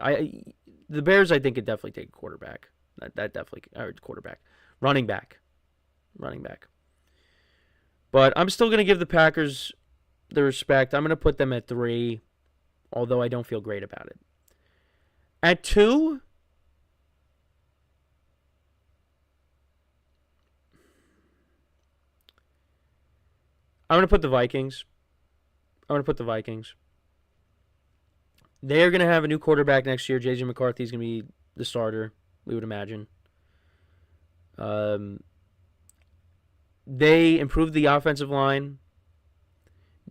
the Bears, I think, could definitely take a quarterback. That definitely, or quarterback, running back. But I'm still going to give the Packers the respect. I'm going to put them at 3, although I don't feel great about it. At 2, I'm going to put the Vikings. They're going to have a new quarterback next year. J.J. McCarthy is going to be the starter, we would imagine. They improved the offensive line.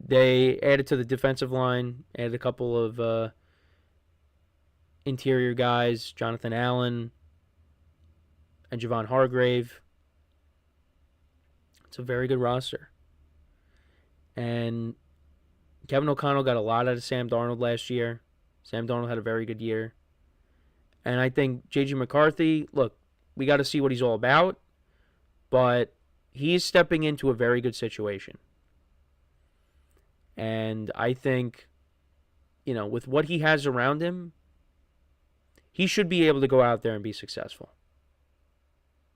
They added to the defensive line, added a couple of interior guys, Jonathan Allen and Javon Hargrave. It's a very good roster. And Kevin O'Connell got a lot out of Sam Darnold last year. Sam Darnold had a very good year. And I think J.J. McCarthy, look, we got to see what he's all about, but he's stepping into a very good situation. And I think, you know, with what he has around him, he should be able to go out there and be successful.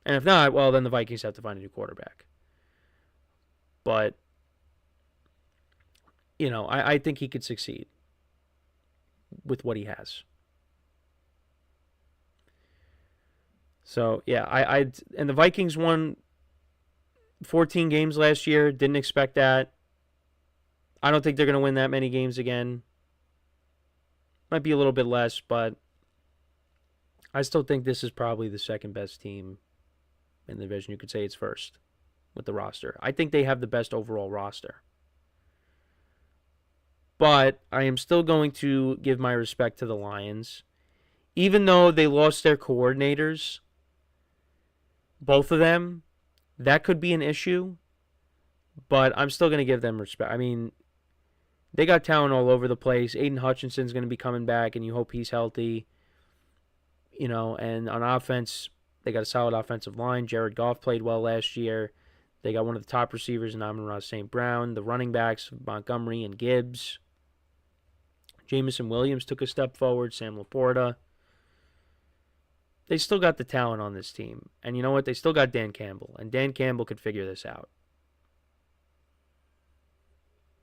And if not, well, then the Vikings have to find a new quarterback. But, you know, I think he could succeed with what he has. So, yeah, and the Vikings won 14 games last year. Didn't expect that. I don't think they're going to win that many games again. Might be a little bit less, but I still think this is probably the second best team in the division. You could say it's first with the roster. I think they have the best overall roster. But I am still going to give my respect to the Lions. Even though they lost their coordinators, both of them, that could be an issue. But I'm still going to give them respect. I mean, they got talent all over the place. Aiden Hutchinson's going to be coming back, and you hope he's healthy. You know, and on offense, they got a solid offensive line. Jared Goff played well last year. They got one of the top receivers in Amon-Ra St. Brown. The running backs, Montgomery and Gibbs. Jameson Williams took a step forward. Sam Laporta. They still got the talent on this team. And you know what? They still got Dan Campbell. And Dan Campbell could figure this out.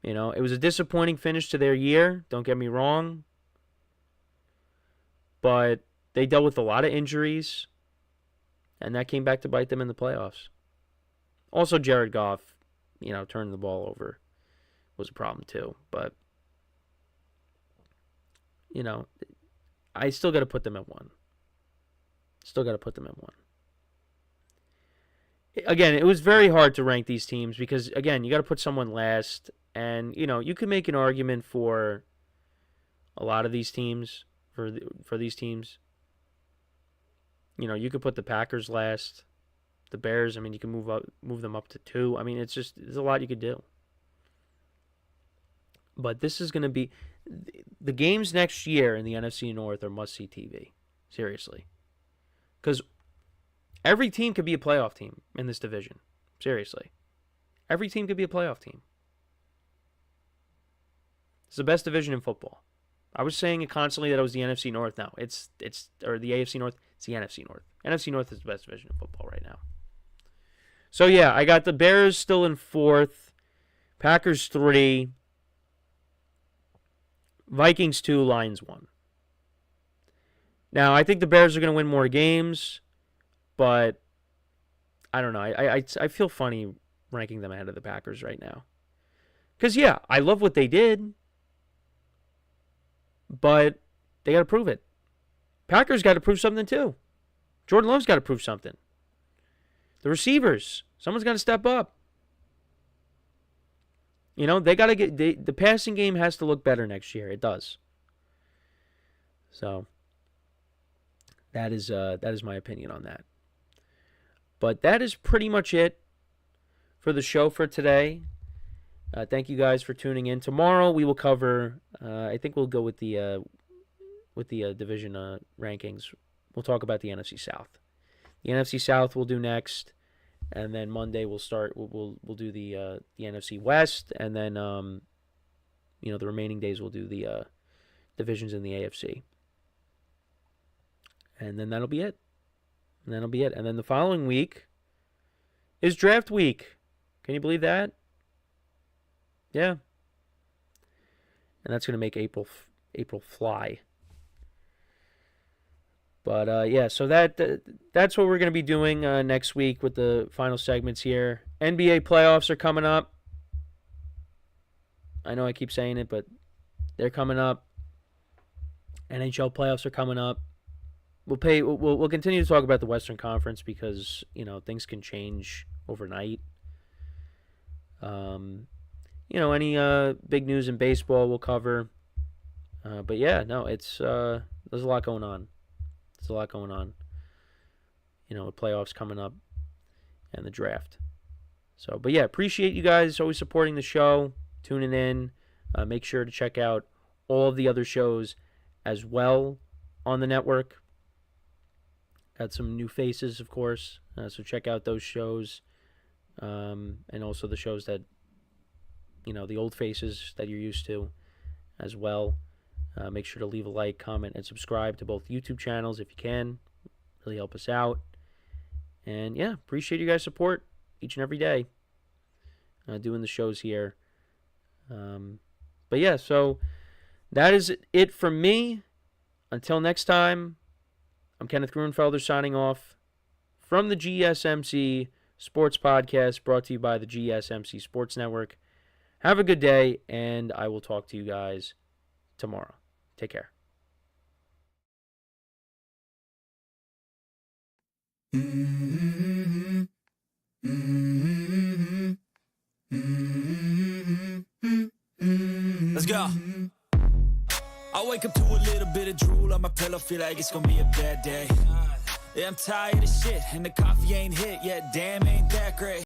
You know, it was a disappointing finish to their year. Don't get me wrong. But they dealt with a lot of injuries. And that came back to bite them in the playoffs. Also, Jared Goff, you know, turning the ball over was a problem too. But, you know, I still got to put them at 1. Still got to put them in 1. Again, it was very hard to rank these teams because, again, you got to put someone last. And, you could make an argument for a lot of these teams, for these teams. You could put the Packers last. The Bears, I mean, you can move them up to 2. I mean, there's a lot you could do. But this is going to be, the games next year in the NFC North are must-see TV. Seriously. Because every team could be a playoff team in this division. Seriously. Every team could be a playoff team. It's the best division in football. I was saying it constantly that it was the NFC North. Now it's or the AFC North. It's the NFC North. NFC North is the best division in football right now. So yeah, I got the Bears still in 4th, Packers 3, Vikings 2, Lions 1. Now I think the Bears are going to win more games, but I don't know. I feel funny ranking them ahead of the Packers right now. Because yeah, I love what they did. But they got to prove it. Packers got to prove something too. Jordan Love's got to prove something. The receivers, someone's got to step up. They got to get the passing game has to look better next year. It does. So that is my opinion on that. But that is pretty much it for the show for today. Thank you guys for tuning in. Tomorrow we will cover. I think we'll go with the division rankings. We'll talk about the NFC South. The NFC South we'll do next, and then Monday we'll start. We'll do the NFC West, and then the remaining days we'll do the divisions in the AFC, and then that'll be it. And then the following week is draft week. Can you believe that? Yeah. And that's going to make April fly. But, yeah, so that's what we're going to be doing next week with the final segments here. NBA playoffs are coming up. I know I keep saying it, but they're coming up. NHL playoffs are coming up. We'll continue to talk about the Western Conference because, things can change overnight. Any big news in baseball we'll cover. But yeah, no, there's a lot going on. There's a lot going on. With playoffs coming up and the draft. So, but yeah, appreciate you guys always supporting the show, tuning in. Make sure to check out all of the other shows as well on the network. Got some new faces, of course. So check out those shows. And also the shows that, the old faces that you're used to as well. Make sure to leave a like, comment, and subscribe to both YouTube channels if you can. Really help us out. And yeah, appreciate you guys' support each and every day doing the shows here. But yeah, so that is it from me. Until next time, I'm Kenneth Grunfelder signing off from the GSMC Sports Podcast brought to you by the GSMC Sports Network. Have a good day, and I will talk to you guys tomorrow. Take care. Let's go. I wake up to a little bit of drool on my pillow, feel like it's gonna be a bad day. Yeah, I'm tired of shit, and the coffee ain't hit yet, damn, ain't that great.